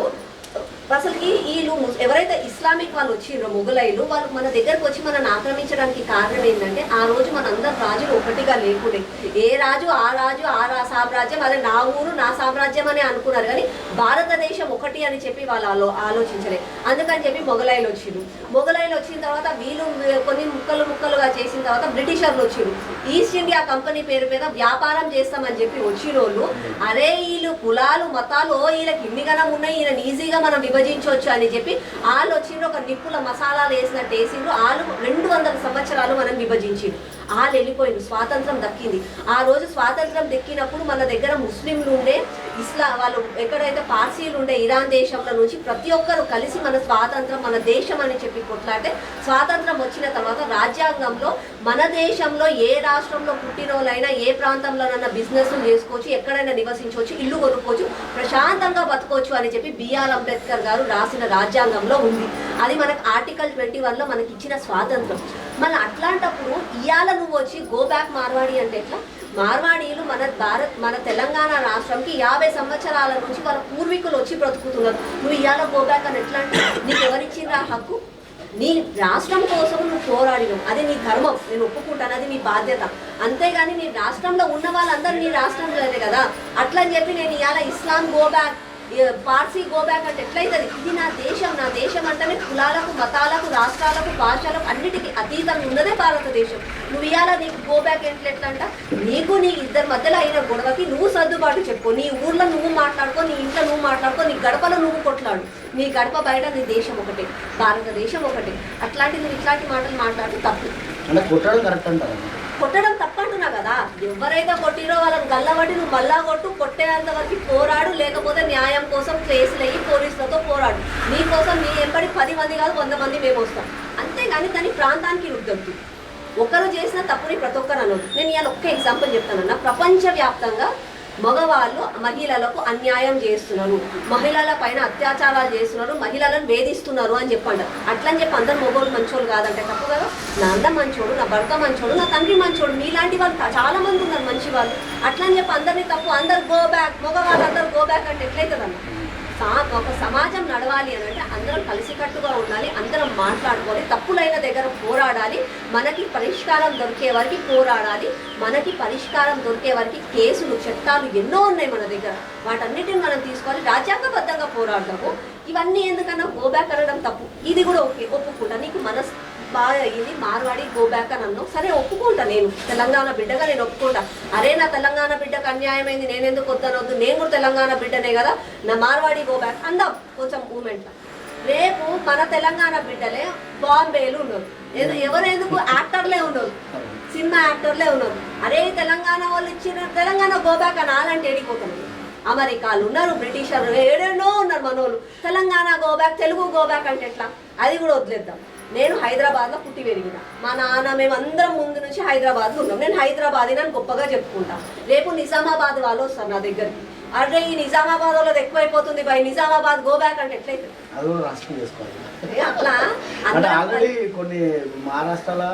[SPEAKER 2] అసలుకి వీళ్ళు ఎవరైతే ఇస్లామిక్ వాళ్ళు వచ్చిండ్రో మొఘలైలు, వాళ్ళు మన దగ్గరకు వచ్చి మనల్ని ఆక్రమించడానికి కారణం ఏంటంటే ఆ రోజు మనందరు రాజులు ఒకటిగా లేకుండే. ఏ రాజు ఆ సామ్రాజ్యం, అదే నా ఊరు నా సామ్రాజ్యం అని అనుకున్నారు, కానీ భారతదేశం ఒకటి అని చెప్పి వాళ్ళు ఆలోచించలే. అందుకని చెప్పి మొఘలైలు వచ్చిన తర్వాత వీళ్ళు కొన్ని ముక్కలుగా చేసిన తర్వాత బ్రిటిషర్లు వచ్చిండ్రు. ఈస్ట్ ఇండియా కంపెనీ పేరు మీద వ్యాపారం చేస్తామని చెప్పి వచ్చిన వాళ్ళు, అరే వీళ్ళు కులాలు మతాలు వీళ్ళకి ఇన్నిగనం ఉన్నాయి, ఈయన ఈజీగా మనం విభజించవచ్చు అని చెప్పి వాళ్ళు వచ్చిండ్రు. ఒక నిప్పుల మసాలాలు వేసినట్టు వేసిండ్రు. వాళ్ళు 200 సంవత్సరాలు మనం విభజించిండ్రు. వాళ్ళు వెళ్ళిపోయిండ్రు. స్వాతంత్రం దక్కింది. ఆ రోజు స్వాతంత్రం దక్కినప్పుడు మన దగ్గర ముస్లింలు ఉండే, వాళ్ళు ఎక్కడైతే పార్సీలు ఉండే ఇరాన్ దేశంలో నుంచి ప్రతి ఒక్కరు కలిసి మన స్వాతంత్రం మన దేశం అని చెప్పి కొట్లాడితే, స్వాతంత్రం వచ్చిన తర్వాత రాజ్యాంగంలో మన దేశంలో ఏ రాష్ట్రంలో పుట్టినోళ్ళైనా ఏ ప్రాంతంలోనైనా బిజినెస్ చేసుకోవచ్చు, ఎక్కడైనా నివసించవచ్చు, ఇల్లు కొనుక్కోవచ్చు, ప్రశాంతంగా బతకోవచ్చు అని చెప్పి బిఆర్ అంబేద్కర్ గారు రాసిన రాజ్యాంగంలో ఉంది. అది మనకు ఆర్టికల్ 21లో మనకి ఇచ్చిన స్వాతంత్రం. మళ్ళీ అట్లాంటప్పుడు ఇవాళ నువ్వు వచ్చి గో బ్యాక్ మార్వాడి అంటే ఎట్లా? మార్వాడీలు మన తెలంగాణ రాష్ట్రంకి 50 సంవత్సరాల నుంచి వాళ్ళ పూర్వీకులు వచ్చి బ్రతుకుతున్నారు. నువ్వు ఇవాళ గో బ్యాక్ అని ఎట్లా అంటే, నీకు ఎవరిచ్చిండ్రా హక్కు? నీ రాష్ట్రం కోసం నువ్వు పోరాడినావు, అది నీ ధర్మం, నేను ఒప్పుకుంటాను, అది నీ బాధ్యత. అంతేగాని నీ రాష్ట్రంలో ఉన్న వాళ్ళందరూ నీ రాష్ట్రంలోనే కదా. అట్లా అని చెప్పి నేను ఇవాళ Islam go back, Parsi go back అంటే ఎట్లయితుంది? ఇది నా దేశం అంటేనే కులాలకు మతాలకు రాష్ట్రాలకు భాషలకు అన్నిటికీ అతీతంగా ఉన్నదే భారతదేశం. నువ్వు ఇవాళ నీకు గో బ్యాక్ ఎట్లా అంట? నీకు నీ ఇద్దరి మధ్యలో అయిన గొడవకి నువ్వు సర్దుబాటు చెప్పు, నీ ఊర్లో నువ్వు మాట్లాడుకో, నీ ఇంట్లో నువ్వు మాట్లాడుకో, నీ గడపలో నువ్వు కొట్లాడు. నీ గడప బయట నీ దేశం ఒకటే, భారతదేశం ఒకటే. అట్లాంటి నువ్వు ఇట్లాంటి మాటలు మాట్లాడుతూ తప్పు. కొట్టడం తప్పంటున్నా కదా. ఎవరైతే కొట్టిరో వాళ్ళని గల్లబట్టి నువ్వు మళ్ళా కొట్టు, కొట్టేంత వరకు పోరాడు, లేకపోతే న్యాయం కోసం కేసులు అయ్యి పోలీసులతో పోరాడు. నీ కోసం నీ ఎంబడి 10 మంది కాదు 100 మంది మేము వస్తాం. అంతేగాని దాని ప్రాంతానికి రుద్దొద్దు. ఒకరు చేసిన తప్పుని ప్రతి ఒక్కరు అనొద్దు. నేను ఇవాళ ఒక్క ఎగ్జాంపుల్ చెప్తానన్నా. ప్రపంచవ్యాప్తంగా మగవాళ్ళు మహిళలకు అన్యాయం చేస్తున్నారు, మహిళల పైన అత్యాచారాలు చేస్తున్నారు, మహిళలను వేధిస్తున్నారు అని చెప్పండి. అట్లని చెప్పి అందరు మగవాళ్ళు మంచోళ్ళు కాదంటే తప్పు కదా. నా అన్న మంచోడు, నా భర్త మంచోడు, నా తండ్రి మంచోడు, మీలాంటి వాళ్ళు చాలా మంది ఉన్నారు మంచి వాళ్ళు. అట్లని చెప్పి అందరినీ తప్పు, అందరు గో బ్యాక్, మగవాళ్ళు అందరు గో బ్యాక్ అంటే ఎట్లయితుందన్న? ఒక సమాజం నడవాలి అని అంటే అందరం కలిసికట్టుగా ఉండాలి, అందరం మాట్లాడుకోవాలి, తప్పులైన దగ్గర పోరాడాలి, మనకి పరిష్కారం దొరికే వరకు పోరాడాలి. మనకి పరిష్కారం దొరికే వరకు కేసులు చట్టాలు ఎన్నో ఉన్నాయి మన దగ్గర, వాటన్నిటిని మనం తీసుకోవాలి, రాజ్యాంగబద్ధంగా పోరాడదాము. ఇవన్నీ ఎందుకన్నా గో బ్యాక్ అనడం తప్పు. ఇది కూడా ఓకే, ఒప్పుకుంటా. నీకు మనసు బాగా అయ్యింది, మార్వాడి గో బ్యాక్ అని అన్నావు, సరే ఒప్పుకుంటా. నేను తెలంగాణ బిడ్డగా నేను ఒప్పుకుంటా. అరే నా తెలంగాణ బిడ్డకు అన్యాయమైంది, నేను ఎందుకు వద్దనొద్దు, నేను కూడా తెలంగాణ బిడ్డనే కదా, నా మార్వాడి గో బ్యాక్ అందాం కొంచెం మూమెంట్లో. రేపు మన తెలంగాణ బిడ్డలే బాంబేలు ఉన్నారు, ఎవరెందుకు యాక్టర్లే ఉన్నారు, సినిమా యాక్టర్లే ఉన్నారు. అరే తెలంగాణ వాళ్ళు ఇచ్చిన తెలంగాణ గో బ్యాక్ అని అలాంటి ఏడిపోతున్నారు. అమెరికాలు ఉన్నారు, బ్రిటిషర్లు ఏడేనో ఉన్నారు మనోళ్ళు. Telangana go back, Telugu go back అంటే ఎట్లా? అది కూడా వదిలేద్దాం. నేను హైదరాబాద్లో పుట్టి పెరిగిన, మా నాన్న మేమందరం ముందు నుంచి హైదరాబాద్లో ఉన్నాం. నేను హైదరాబాద్ అని గొప్పగా చెప్పుకుంటాను. రేపు నిజామాబాద్ వాళ్ళు వస్తారు నా దగ్గరికి, అరే ఈ నిజామాబాద్ వాళ్ళది ఎక్కువైపోతుంది బై, నిజామాబాద్ గో బ్యాక్ అంటే ఎట్లయితే అట్లా
[SPEAKER 1] కొన్ని మహారాష్ట్రలో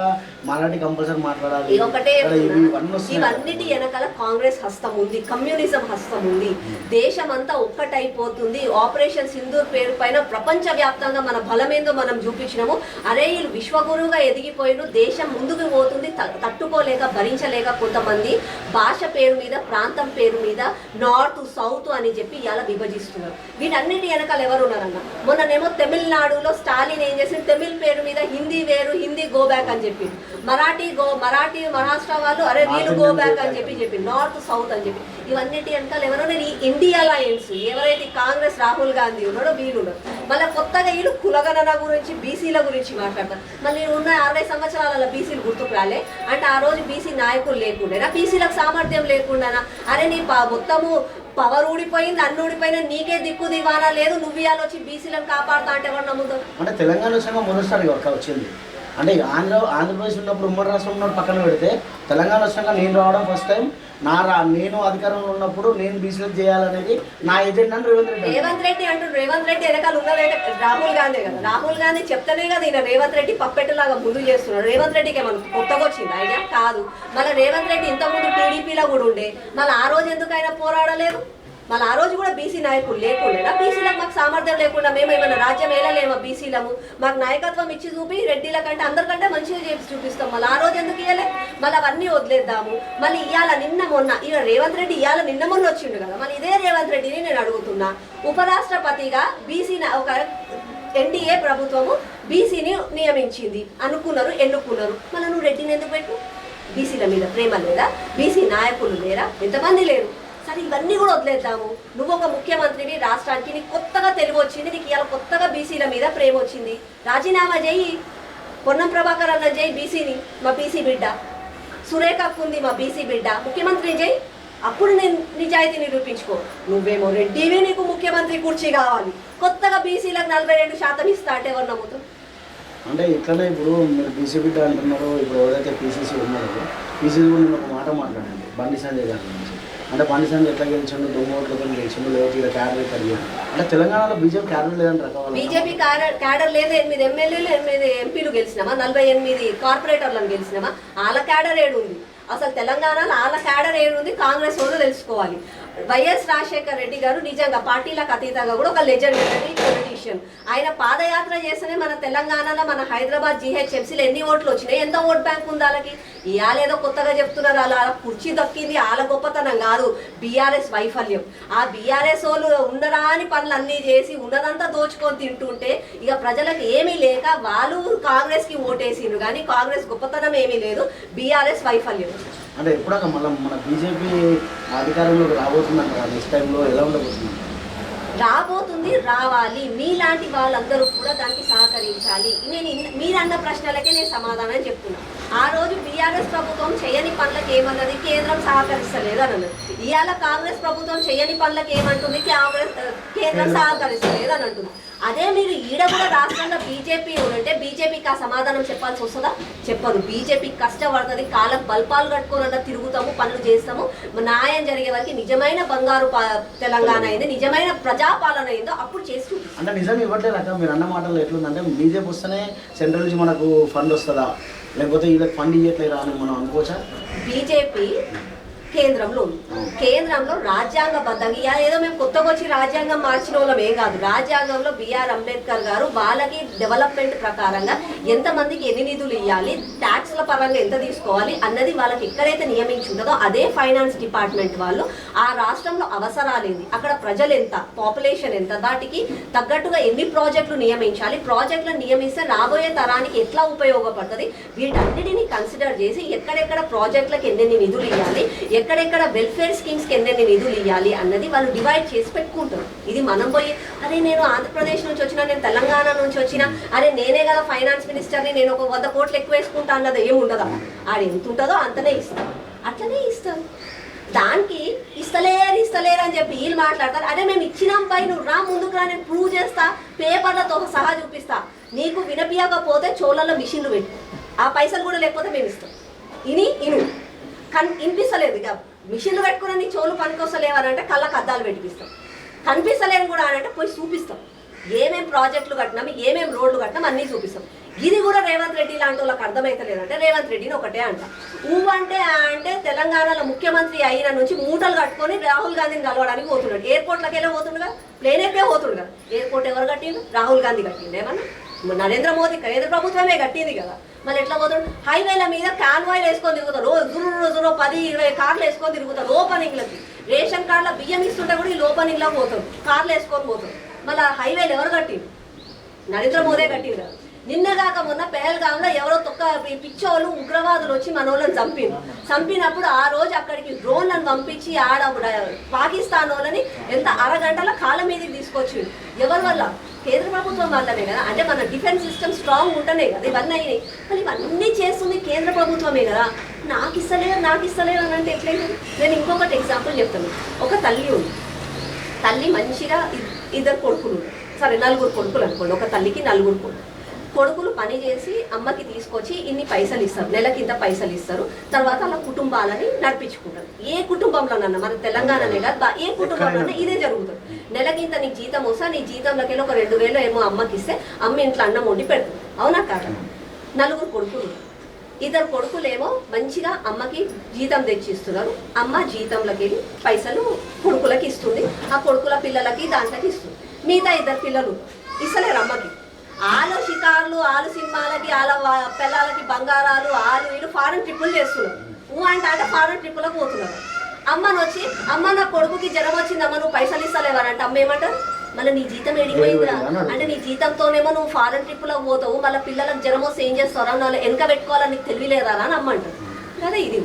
[SPEAKER 1] మరాఠీ కంపల్సరీ మాట్లాడాలి.
[SPEAKER 2] ఒకటే ఇవన్నిటి వెనకాల కాంగ్రెస్ హస్తం ఉంది, కమ్యూనిజం హస్తం ఉంది. దేశం అంతా ఒక్కటైపోతుంది. ఆపరేషన్ సింధూర్ పేరు పైన ప్రపంచ వ్యాప్తంగా మన బలమేందో మనం చూపించినాము. అరే వీళ్ళు విశ్వగురువుగా ఎదిగిపోయిన దేశం ముందుకు పోతుంది, తట్టుకోలేక భరించలేక కొంతమంది భాష పేరు మీద ప్రాంతం పేరు మీద నార్త్ సౌత్ అని చెప్పి ఇలా విభజిస్తున్నారు. వీటన్నిటి వెనకాల ఎవరు ఉన్నారన్న? మొన్ననేమో తమిళనాడులో స్టాలిన్ ఏం చేసింది, తమిళ్ పేరు మీద హిందీ వేరు, హిందీ గో బ్యాక్ అని చెప్పి, మరాఠీ మహారాష్ట్ర వాళ్ళు అరే వీళ్ళు గో బ్యాక్ అని చెప్పి నార్త్ సౌత్ అని చెప్పి. ఇవన్నిటి వెనకాల ఎవరైనా ఈ ఇండియా అలయన్స్ ఎవరైతే కాంగ్రెస్ రాహుల్ గాంధీ ఉన్నాడో వీళ్ళు ఉన్నారు. మళ్ళీ కొత్తగా వీళ్ళు కులగణన గురించి బీసీల గురించి మాట్లాడతారు. మళ్ళీ ఉన్న 60 సంవత్సరాల బీసీలు గుర్తుకు రాలే అంటే ఆ రోజు బీసీ నాయకులు లేకుండేనా, బీసీలకు సామర్థ్యం లేకుండానా? అరే నీ మొత్తము పవర్ ఊడిపోయింది, అన్ని ఊడిపోయినా నీకే దిక్కు దివానా లేదు, నువ్వు ఇవాళ వచ్చి బీసీలను కాపాడుతా అంటే ఎవరు నమ్ముతారు?
[SPEAKER 1] అంటే తెలంగాణ వచ్చిన మొదటిసారి వచ్చింది అంటే ఆంధ్రప్రదేశ్ ఉన్నప్పుడు ఉమ్మడి రాష్ట్రం ఉన్నప్పుడు పక్కన పెడితే తెలంగాణ వచ్చినాక నేను రావడం ఫస్ట్ టైం. నేను అధికారంలో ఉన్నప్పుడు నేను బీసీలకు చేయాలనేది నా ఎజెండా అని
[SPEAKER 2] రేవంత్ రెడ్డి అంటారు. రేవంత్ రెడ్డి వెనకాల ఉన్నదైతే రాహుల్ గాంధీ కదా. రాహుల్ గాంధీ చెప్తేనే కదా ఈయన రేవంత్ రెడ్డి పప్పెట్టులాగా ముందు చేస్తున్నాడు. రేవంత్ రెడ్డికి ఏమన్నా కొత్తగా వచ్చింది ఐడియా కాదు. మళ్ళీ రేవంత్ రెడ్డి ఇంతకుముందు టీడీపీలో కూడా ఉండే, మళ్ళీ ఆ రోజు ఎందుకు ఆయన పోరాడలేదు? మళ్ళీ ఆ రోజు కూడా బీసీ నాయకులు లేకుండా, బీసీలకు మాకు సామర్థ్యం లేకుండా మేము ఏమైనా రాజ్యం వేయలేమా? బీసీలము మాకు నాయకత్వం ఇచ్చి చూపి రెడ్డిల కంటే అందరికంటే మంచిగా చేసి చూపిస్తాం. మళ్ళీ ఆ రోజు ఎందుకు ఇవ్వలే? మళ్ళీ అవన్నీ వదిలేద్దాము. మళ్ళీ ఇవాళ నిన్న మొన్న ఇక రేవంత్ రెడ్డి ఇవాళ నిన్న మొన్న వచ్చిండు కదా. మళ్ళీ ఇదే రేవంత్ రెడ్డిని నేను అడుగుతున్నా, ఉపరాష్ట్రపతిగా బీసీ ఒక ఎన్డీఏ ప్రభుత్వము బీసీని నియమించింది, అనుకున్నారు, ఎన్నుకున్నారు. మళ్ళీ నువ్వు రెడ్డిని ఎందుకు పెట్టు? బీసీల మీద ప్రేమ లేదా? బీసీ నాయకులు లేరా? ఎంతమంది లేరు? సరే ఇవన్నీ కూడా వదిలేద్దాము. నువ్వు ఒక ముఖ్యమంత్రివి, రాష్ట్రానికి నీకు కొత్తగా తెలివి వచ్చింది, నీకు ఇవాళ కొత్తగా బీసీల మీద ప్రేమ వచ్చింది, రాజీనామా చేయి. పొన్నం ప్రభాకర్ అన్న చేయి బీసీని, మా బీసీ బిడ్డ. సురేఖకు ఉంది మా బీసీ బిడ్డ, ముఖ్యమంత్రిని చేయి. అప్పుడు నేను నిజాయితీ నిరూపించుకో. నువ్వేమో రెడ్డివి, నీకు ముఖ్యమంత్రి కుర్చీ కావాలి, కొత్తగా బీసీలకు 42% ఇస్తా అంటే ఎవరు నమ్ముతారు?
[SPEAKER 1] అంటే ఇట్లనే ఇప్పుడు మీరు బీసీ బిడ్డ అంటున్నారు. ఇప్పుడు ఎవరైతే పీసీసీ ఉన్నారో పీసీసీ కూడా నేను ఒక మాట మాట్లాడండి బండి సంజయ్ గారి గురించి. అంటే బండి సంజయ్ ఎట్లా గెలిచిండు? దొంగ ఓట్లతో గెలిచిండు, లేకపోతే ఇక్కడ క్యాడర్ కలిగాడు. అంటే తెలంగాణలో బీజేపీ క్యాడర్ లేదంటారు కదా?
[SPEAKER 2] బీజేపీ క్యాడర్ లేదు. 8 ఎమ్మెల్యేలు 8 ఎంపీలు గెలిచినామా? 48 కార్పొరేటర్లను గెలిచినామా? వాళ్ళ క్యాడర్ ఏడుంది? అసలు తెలంగాణలో వాళ్ళ క్యాడర్ ఏడుంది? కాంగ్రెస్ వాళ్ళు తెలుసుకోవాలి. వైఎస్ రాజశేఖర్ రెడ్డి గారు నిజంగా పార్టీలకు అతీతంగా కూడా ఒక లెజెండరీ పొలిటీషియన్. ఆయన పాదయాత్ర చేస్తేనే మన తెలంగాణలో, మన హైదరాబాద్ జీహెచ్ఎంసీలో ఎన్ని ఓట్లు వచ్చినాయి, ఎంత ఓట్ బ్యాంక్ ఉంది వాళ్ళకి. ఇవాళ ఏదో కొత్తగా చెప్తున్నారు అలా కుర్చీ దక్కింది, వాళ్ళ గొప్పతనం కాదు, బీఆర్ఎస్ వైఫల్యం. ఆ బీఆర్ఎస్ వాళ్ళు ఉండరాని పనులు అన్నీ చేసి ఉన్నదంతా దోచుకొని తింటుంటే ఇక ప్రజలకు ఏమీ లేక వాళ్ళు కాంగ్రెస్కి ఓటేసిండ్రు. కానీ కాంగ్రెస్ గొప్పతనం ఏమీ లేదు, బీఆర్ఎస్ వైఫల్యం.
[SPEAKER 1] అంటే ఎప్పుడన్నా మళ్ళీ మన బీజేపీ అధికారంలోకి రాబోతుందంట నెక్స్ట్ టైంలో ఎలా ఉండబోతుంది?
[SPEAKER 2] రాబోతుంది, రావాలి. మీలాంటి వాళ్ళందరూ కూడా దానికి సహకరించాలి. నేను మీరన్న ప్రశ్నలకే నేను సమాధానం చెప్తున్నాను. ఆ రోజు బీఆర్ఎస్ ప్రభుత్వం చేయని పనులకు ఏమన్నది? కేంద్రం సహకరిస్తలేదు అని అన్నది. ఇవాళ కాంగ్రెస్ ప్రభుత్వం చేయని పనులకు ఏమంటుంది? కేంద్రం సహకరిస్తలేదు అని అంటుంది. అదే మీరు ఈడ కూడా రాష్ట్రంలో బీజేపీ ఉంటే బీజేపీకి ఆ సమాధానం చెప్పాల్సి వస్తుందా? చెప్పదు. బీజేపీ కష్టపడుతుంది, కాళ్ళకు బల్పాలు కట్టుకోనన్నా తిరుగుతాము, పనులు చేస్తాము. న్యాయం జరిగే వరకు నిజమైన బంగారు తెలంగాణ అయింది, నిజమైన ప్రజాపాలన అయిందో అప్పుడు చేస్తూ.
[SPEAKER 1] అంటే నిజం ఇవ్వట్లేదు అక్క. మీరు అన్న మాటలు ఎట్లుందంటే బీజేపీ వస్తేనే సెంట్రల్ నుంచి మనకు ఫండ్ వస్తుందా, లేకపోతే వీళ్ళకి ఫండ్ ఇవ్వట్లేదా అని మనం అనుకోవచ్చా?
[SPEAKER 2] బీజేపీ కేంద్రంలో ఉంది. కేంద్రంలో రాజ్యాంగబద్ధంగా ఏదో మేము కొత్తగా వచ్చి రాజ్యాంగం మార్చిన వాళ్ళం ఏం కాదు. రాజ్యాంగంలో బిఆర్ అంబేద్కర్ గారు వాళ్ళకి డెవలప్మెంట్ ప్రకారంగా ఎంతమందికి ఎన్ని నిధులు ఇవ్వాలి, ట్యాక్స్ల పరంగా ఎంత తీసుకోవాలి అన్నది వాళ్ళకి ఎక్కడైతే నియమించి ఉంటుందో అదే ఫైనాన్స్ డిపార్ట్మెంట్ వాళ్ళు ఆ రాష్ట్రంలో అవసరాలు ఏంది, అక్కడ ప్రజలు ఎంత, పాపులేషన్ ఎంత, దాటికి తగ్గట్టుగా ఎన్ని ప్రాజెక్టులు నియమించాలి, ప్రాజెక్టులను నియమిస్తే రాబోయే తరానికి ఎట్లా ఉపయోగపడుతుంది, వీటన్నిటిని కన్సిడర్ చేసి ఎక్కడెక్కడ ప్రాజెక్టులకు ఎన్నెన్ని నిధులు ఇవ్వాలి, ఎక్కడెక్కడ వెల్ఫేర్ స్కీమ్స్కి ఎన్నెన్ని నిధులు ఇవ్వాలి అన్నది వాళ్ళు డివైడ్ చేసి పెట్టుకుంటారు. ఇది మనం పోయి అరే నేను ఆంధ్రప్రదేశ్ నుంచి వచ్చినా, నేను తెలంగాణ నుంచి వచ్చినా, అరే నేనే కదా ఫైనాన్స్ మినిస్టర్ని, నేను ఒక 100 కోట్లు ఎక్కువ వేసుకుంటా అన్నది ఏముండదా? ఆడ ఎంత ఉంటుందో అంతనే ఇస్తాం, అట్లనే ఇస్తాం. దానికి ఇస్తలేరు అని చెప్పి వీళ్ళు మాట్లాడతారు. అదే మేము ఇచ్చినాం పై నువ్వు రా ముందుకు రా, నేను ప్రూవ్ చేస్తా, పేపర్లతో సహా చూపిస్తా, నీకు వినపియకపోతే చోళ్ళలో మిషన్లు పెట్టు, ఆ పైసలు కూడా లేకపోతే మేము ఇస్తాం. ఇను వినిపిస్తలేదు ఇక మిషన్లు పెట్టుకున్న నీ చోలు పనికొస్తలేవు అని అంటే కళ్ళకు అద్దాలు పెట్టిపిస్తాం. కనిపిస్తలేని కూడా అని అంటే పోయి చూపిస్తాం. ఏమేం ప్రాజెక్టులు కట్టినాము, ఏమేం రోడ్లు కట్టినాం అన్నీ చూపిస్తాం. ఇది కూడా రేవంత్ రెడ్డి లాంటి వాళ్ళకి అర్థమైతలేదంటే రేవంత్ రెడ్డిని ఒకటే అంట. అంటే తెలంగాణలో ముఖ్యమంత్రి అయిన నుంచి మూటలు కట్టుకొని రాహుల్ గాంధీని కలవడానికి పోతున్నాడు. ఎయిర్పోర్ట్లకి వెళ్ళి పోతుండగా, ప్లేన్ ఎక్కే పోతుండు కదా. ఎయిర్పోర్ట్ ఎవరు కట్టిండు? రాహుల్ గాంధీ కట్టిండు. ఏమన్నా నరేంద్ర మోదీ కేంద్ర ప్రభుత్వమే కట్టింది కదా. మళ్ళీ ఎట్లా పోతాడు? హైవేల మీద కాన్వాయిలు వేసుకొని తిరుగుతారు, రోజు 10-20 కార్లు వేసుకొని తిరుగుతారు ఓపెనింగ్లకి. రేషన్ కార్డుల బియ్యం ఇస్తుంటే కూడా వీళ్ళు ఓపెనింగ్లోకి పోతారు, కార్లు వేసుకొని పోతారు. మళ్ళీ హైవేలు ఎవరు కట్టిండు? నరేంద్ర మోదీ కట్టిండు కదా. నిన్నగాక మొన్న పెహల్గాంలో ఎవరో పిచ్చోళ్ళు ఉగ్రవాదులు వచ్చి మన వాళ్ళని చంపినప్పుడు ఆ రోజు అక్కడికి డ్రోన్లను పంపించి ఆడ పాకిస్తాన్ వాళ్ళని ఎంత అరగంటల కాళ్ళ మీదకి తీసుకొచ్చి, ఎవరి వల్ల? కేంద్ర ప్రభుత్వం వల్లనే కదా. అంటే మన డిఫెన్స్ సిస్టమ్ స్ట్రాంగ్ ఉంటేనే కదా ఇవన్నీ అయినాయి. కానీ ఇవన్నీ చేస్తుంది కేంద్ర ప్రభుత్వమే కదా. నాకు ఇస్తలేరు అని అంటే ఎట్లయితే? నేను ఇంకొకటి ఎగ్జాంపుల్ చెప్తాను. ఒక తల్లి ఉంది, తల్లి మంచిగా 2 కొడుకులు, సరే 4 కొడుకులు అనుకోండి. ఒక తల్లికి 4 కొడుకులు. కొడుకులు పని చేసి అమ్మకి తీసుకొచ్చి ఇన్ని పైసలు ఇస్తారు, నెలకి ఇంత పైసలు ఇస్తారు. తర్వాత అలా కుటుంబాలని నడిపించుకుంటారు. ఏ కుటుంబంలోనన్నా, మన తెలంగాణనే కాదు, ఏ కుటుంబంలోనన్నా ఇదే జరుగుతుంది. నెలకి ఇంత నీకు జీతం వస్తా, నీ జీతంలోకి వెళ్ళి ఒక 2000 ఏమో అమ్మకి ఇస్తే అమ్మ ఇంట్లో అన్నం వండి పెడుతుంది. అవునా కాదా? 4 కొడుకులు, 2 కొడుకులేమో మంచిగా అమ్మకి జీతం తెచ్చిస్తున్నారు. అమ్మ జీతంలోకి వెళ్ళి పైసలు కొడుకులకి ఇస్తుంది, ఆ కొడుకుల పిల్లలకి దాంట్లోకి ఇస్తుంది. మిగతా 2 పిల్లలు ఇస్తలేరు అమ్మకి. ఆలు షికార్లు, ఆలు సినిమాలకి, వాళ్ళ పిల్లలకి బంగారాలు, వీళ్ళు ఫారెన్ ట్రిప్పులు చేస్తున్నారు. అంటే ఫారెన్ ట్రిప్పులకు పోతున్నారు. అమ్మను వచ్చి, అమ్మ నా కొడుకుకి జ్వరం వచ్చింది, అమ్మ నువ్వు పైసలు ఇస్తలేవారంటే అమ్మ ఏమంటారు, మళ్ళీ నీ జీతం ఎడిగిపోయిందిరా అంటే నీ జీతంతోనేమో నువ్వు ఫారెన్ ట్రిప్పులకు పోతావు, మళ్ళీ పిల్లలకు జ్వరం వస్తే ఏం చేస్తారా, వాళ్ళు వెనక పెట్టుకోవాలని నీకు తెలియలేదా అని అమ్మ అంటారు కదా. ఇది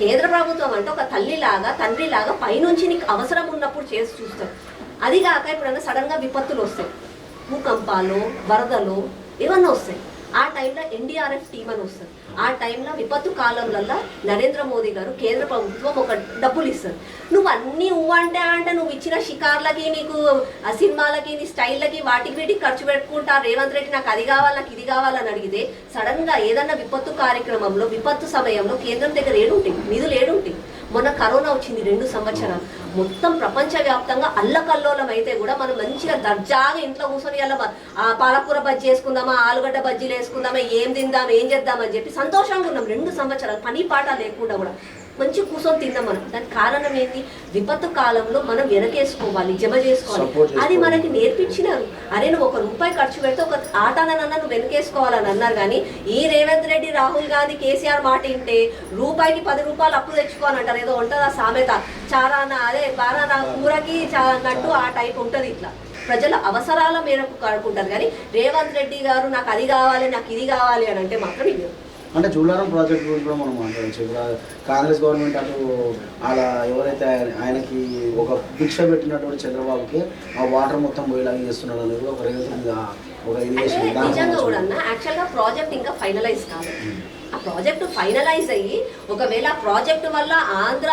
[SPEAKER 2] కేంద్ర ప్రభుత్వం అంటే ఒక తల్లిలాగా తండ్రిలాగా పైనుంచి నీకు అవసరం ఉన్నప్పుడు చేసి చూస్తారు. అది కాక ఎప్పుడైనా సడన్గా విపత్తులు వస్తాయి, భూకంపాలు, వరదలు ఏమన్నా వస్తాయి. ఆ టైంలో NDRF టీం అని వస్తుంది. ఆ టైంలో విపత్తు కాలంలో నరేంద్ర మోదీ గారు, కేంద్ర ప్రభుత్వం ఒక డబ్బులు ఇస్తారు. నువ్వు అన్నీ అంటే నువ్వు ఇచ్చిన షికార్లకి, నీకు ఆ సినిమాలకి, నీ స్టైల్లకి, వాటికి వీటికి ఖర్చు పెట్టుకుంటా. రేవంత్ రెడ్డి నాకు అది కావాలి, నాకు ఇది కావాలని అడిగితే సడన్గా ఏదన్నా విపత్తు కార్యక్రమంలో, విపత్తు సమయంలో కేంద్రం దగ్గర ఏడుంటాయి, నిధులు ఏడుంటాయి. మొన్న కరోనా వచ్చింది 2 సంవత్సరాలు, మొత్తం ప్రపంచవ్యాప్తంగా అల్లకల్లోలం అయితే కూడా మనం మంచిగా దర్జాగా ఇంట్లో కూర్చొని అలా పాలకూర బజ్జీ వేసుకుందామా, ఆలుగడ్డ బజ్జీలు వేసుకుందామా, ఏం తిందాం, ఏం చేద్దామని చెప్పి సంతోషంగా ఉన్నాం. 2 సంవత్సరాలు పని పాట లేకుండా కూడా మంచి కూర్చొని తిందాం మనం. దానికి కారణం ఏంటి? విపత్తు కాలంలో మనం వెనకేసుకోవాలి, జమ చేసుకోవాలి. అది మనకి నేర్పించినారు. అరే నువ్వు ₹1 ఖర్చు పెడితే ఒక ఆటనన్నా నువ్వు వెనకేసుకోవాలని అన్నారు. కానీ ఈ రేవంత్ రెడ్డి, రాహుల్ గాంధీ, కేసీఆర్ మాట వింటే రూపాయికి ₹10 అప్పు తెచ్చుకోవాలంటారు. ఏదో ఉంటుంది ఆ సామెత, చారానా అదే బారానా కూరకి అన్నట్టు ఆ టైప్ ఉంటుంది. ఇట్లా ప్రజల అవసరాల మేరకు కాడుకుంటారు. కానీ రేవంత్ రెడ్డి గారు నాకు అది కావాలి, నాకు ఇది కావాలి అని అంటే మాత్రం ఇది.
[SPEAKER 1] అంటే జూలారం ప్రాజెక్ట్ గురించి కూడా మనం మాట్లాడచ్చు. ఇప్పుడు కాంగ్రెస్ గవర్నమెంట్ అటు అలా ఎవరైతే ఆయనకి ఒక భిక్ష పెట్టినటువంటి చంద్రబాబుకి ఆ వాటర్ మొత్తం పోయేలాగా చేస్తున్నాడు అనేది కూడా ఒక రేవంత్ మీద ఒక
[SPEAKER 2] నిజంగా కూడా యాక్చువల్గా ప్రాజెక్ట్ ఇంకా ఫైనలైజ్ కాదు. ఆ ప్రాజెక్టు ఫైనలైజ్ అయ్యి ఒకవేళ ఆ ప్రాజెక్టు వల్ల ఆంధ్ర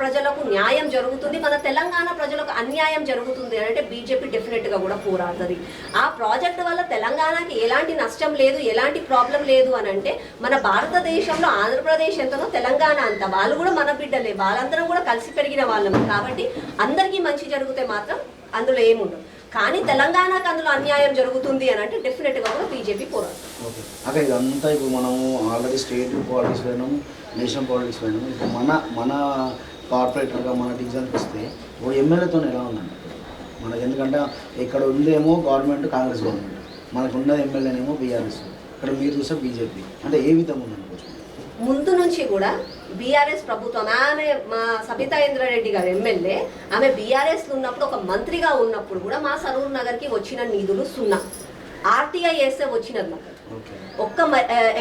[SPEAKER 2] ప్రజలకు న్యాయం జరుగుతుంది, మన తెలంగాణ ప్రజలకు అన్యాయం జరుగుతుంది అంటే బీజేపీ డెఫినెట్గా కూడా పోరాడుతుంది. ఆ ప్రాజెక్టు వల్ల తెలంగాణకి ఎలాంటి నష్టం లేదు, ఎలాంటి ప్రాబ్లం లేదు అని అంటే మన భారతదేశంలో ఆంధ్రప్రదేశ్ ఎంతనో తెలంగాణ అంత, వాళ్ళు కూడా మన బిడ్డలే, వాళ్ళందరం కూడా కలిసి పెరిగిన వాళ్ళం. కాబట్టి అందరికీ మంచి జరిగితే మాత్రం అందులో ఏముండదు. కానీ తెలంగాణకు అందులో అన్యాయం జరుగుతుంది అని అంటే డెఫినెట్గా కూడా బీజేపీ పోరాడు.
[SPEAKER 1] ఓకే, ఇదంతా ఇప్పుడు మనము ఆల్రెడీ స్టేట్ పాలిటిక్స్ పోయినాము, నేషనల్ పాలిటిక్స్ పోయినాము. ఇప్పుడు మన కార్పొరేటర్గా మన డివిజన్కి వస్తే ఇప్పుడు ఎమ్మెల్యేతో ఎలా ఉందండి మనకి? ఎందుకంటే ఇక్కడ ఉందేమో గవర్నమెంట్ కాంగ్రెస్ గవర్నమెంట్, మనకు ఉన్న ఎమ్మెల్యేనేమో బీఆర్ఎస్, ఇక్కడ మీరు చూస్తే బీజేపీ. అంటే ఏ విధంగా ఉందనుకోవచ్చు?
[SPEAKER 2] ముందు నుంచి కూడా బీఆర్ఎస్ ప్రభుత్వం, ఆమె మా సబితా ఇంద్రారెడ్డి గారు ఎమ్మెల్యే, ఆమె బీఆర్ఎస్ ఉన్నప్పుడు ఒక మంత్రిగా ఉన్నప్పుడు కూడా మా సరూర్ నగర్కి వచ్చిన నిధులు 0. RTI వేస్తే వచ్చినది నాకు ఒక్క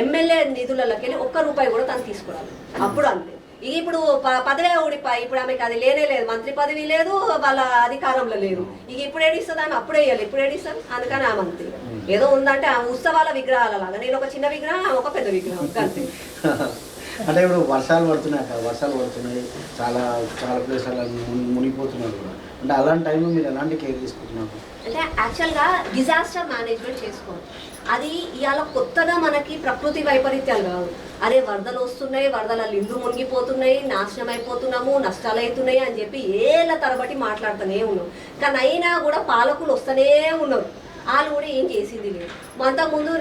[SPEAKER 2] ఎమ్మెల్యే నిధులకి వెళ్ళి ₹1 కూడా తను తీసుకురాలి. అప్పుడు అంతే. ఇప్పుడు పదవే ఊడిపోయి, ఇప్పుడు ఆమెకి అది లేనే లేదు, మంత్రి పదవి లేదు, వాళ్ళ అధికారంలో లేదు. ఇక ఇప్పుడు ఏడిస్తుంది ఆమె, అప్పుడే వేయాలి, ఇప్పుడు ఏడిస్తారు. అందుకని ఆ మంత్రి ఏదో ఉందంటే ఆ ఉత్సవాల విగ్రహాల లాగా, నేను ఒక చిన్న విగ్రహం, ఒక పెద్ద విగ్రహం అంతే.
[SPEAKER 1] అంటే ఇప్పుడు వర్షాలు పడుతున్నాయి, చాలా ప్లేసులు మునిగిపోతున్నారు కూడా. అంటే అలాంటి టైంలో మీరు ఎలాంటి కేర్ తీసుకుంటున్నారు?
[SPEAKER 2] అంటే యాక్చువల్గా డిజాస్టర్ మేనేజ్మెంట్ చేసుకోవాలి. అది ఇవాళ కొత్తగా మనకి ప్రకృతి వైపరీత్యాలు కాదు. అరే వరదలు వస్తున్నాయి, వరదల ఇల్లు మునిగిపోతున్నాయి, నాశనం అయిపోతున్నాము, నష్టాలు అవుతున్నాయి అని చెప్పి ఏళ్ళ తరబట్టి మాట్లాడుతూనే ఉన్నాం. కానీ అయినా కూడా పాలకులు వస్తూనే ఉన్నారు, వాళ్ళు కూడా ఏం చేసింది లేదు. అంతకుముందు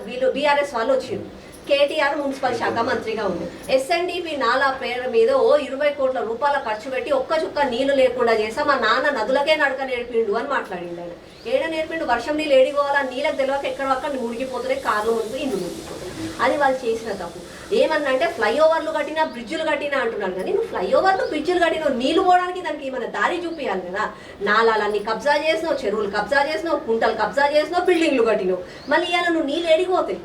[SPEAKER 2] వీళ్ళు బీఆర్ఎస్ వాళ్ళు వచ్చింది, కేటీఆర్ మున్సిపల్ శాఖ మంత్రిగా ఉంది. SNDP నాలా పేరు మీద ₹20 కోట్ల ఖర్చు పెట్టి ఒక్క చుక్క నీళ్లు లేకుండా చేసా, మా నాన్న నదులకే నడక నేర్పిండు అని మాట్లాడిండు. ఆయన ఏడ నేర్పిండు? వర్షం నీళ్ళు ఏడిపోవాలా, నీళ్ళకి తెలియక ఎక్కడ మునిగిపోతున్నాయి, కార్లు మునిగి ఇండ్లు మునిగిపోతున్నాయి. అది వాళ్ళు చేసిన తప్పు. ఏమన్నా అంటే ఫ్లైఓవర్లు కట్టినా, బ్రిడ్జులు కట్టినా అంటున్నారు. కానీ నువ్వు ఫ్లైఓవర్లు, బ్రిడ్జులు కట్టినావు, నీళ్లు పోవడానికి దానికి ఏమైనా దారి చూపించాలి కదా. నాలాలన్నీ కబ్జా చేసినావు, చెరువులు కబ్జా చేసినావు, కుంటలు కబ్జా చేసినావు, బిల్డింగ్లు కట్టినావు. మళ్ళీ ఇవాళ నువ్వు నీళ్ళు ఏడిపోతాయి.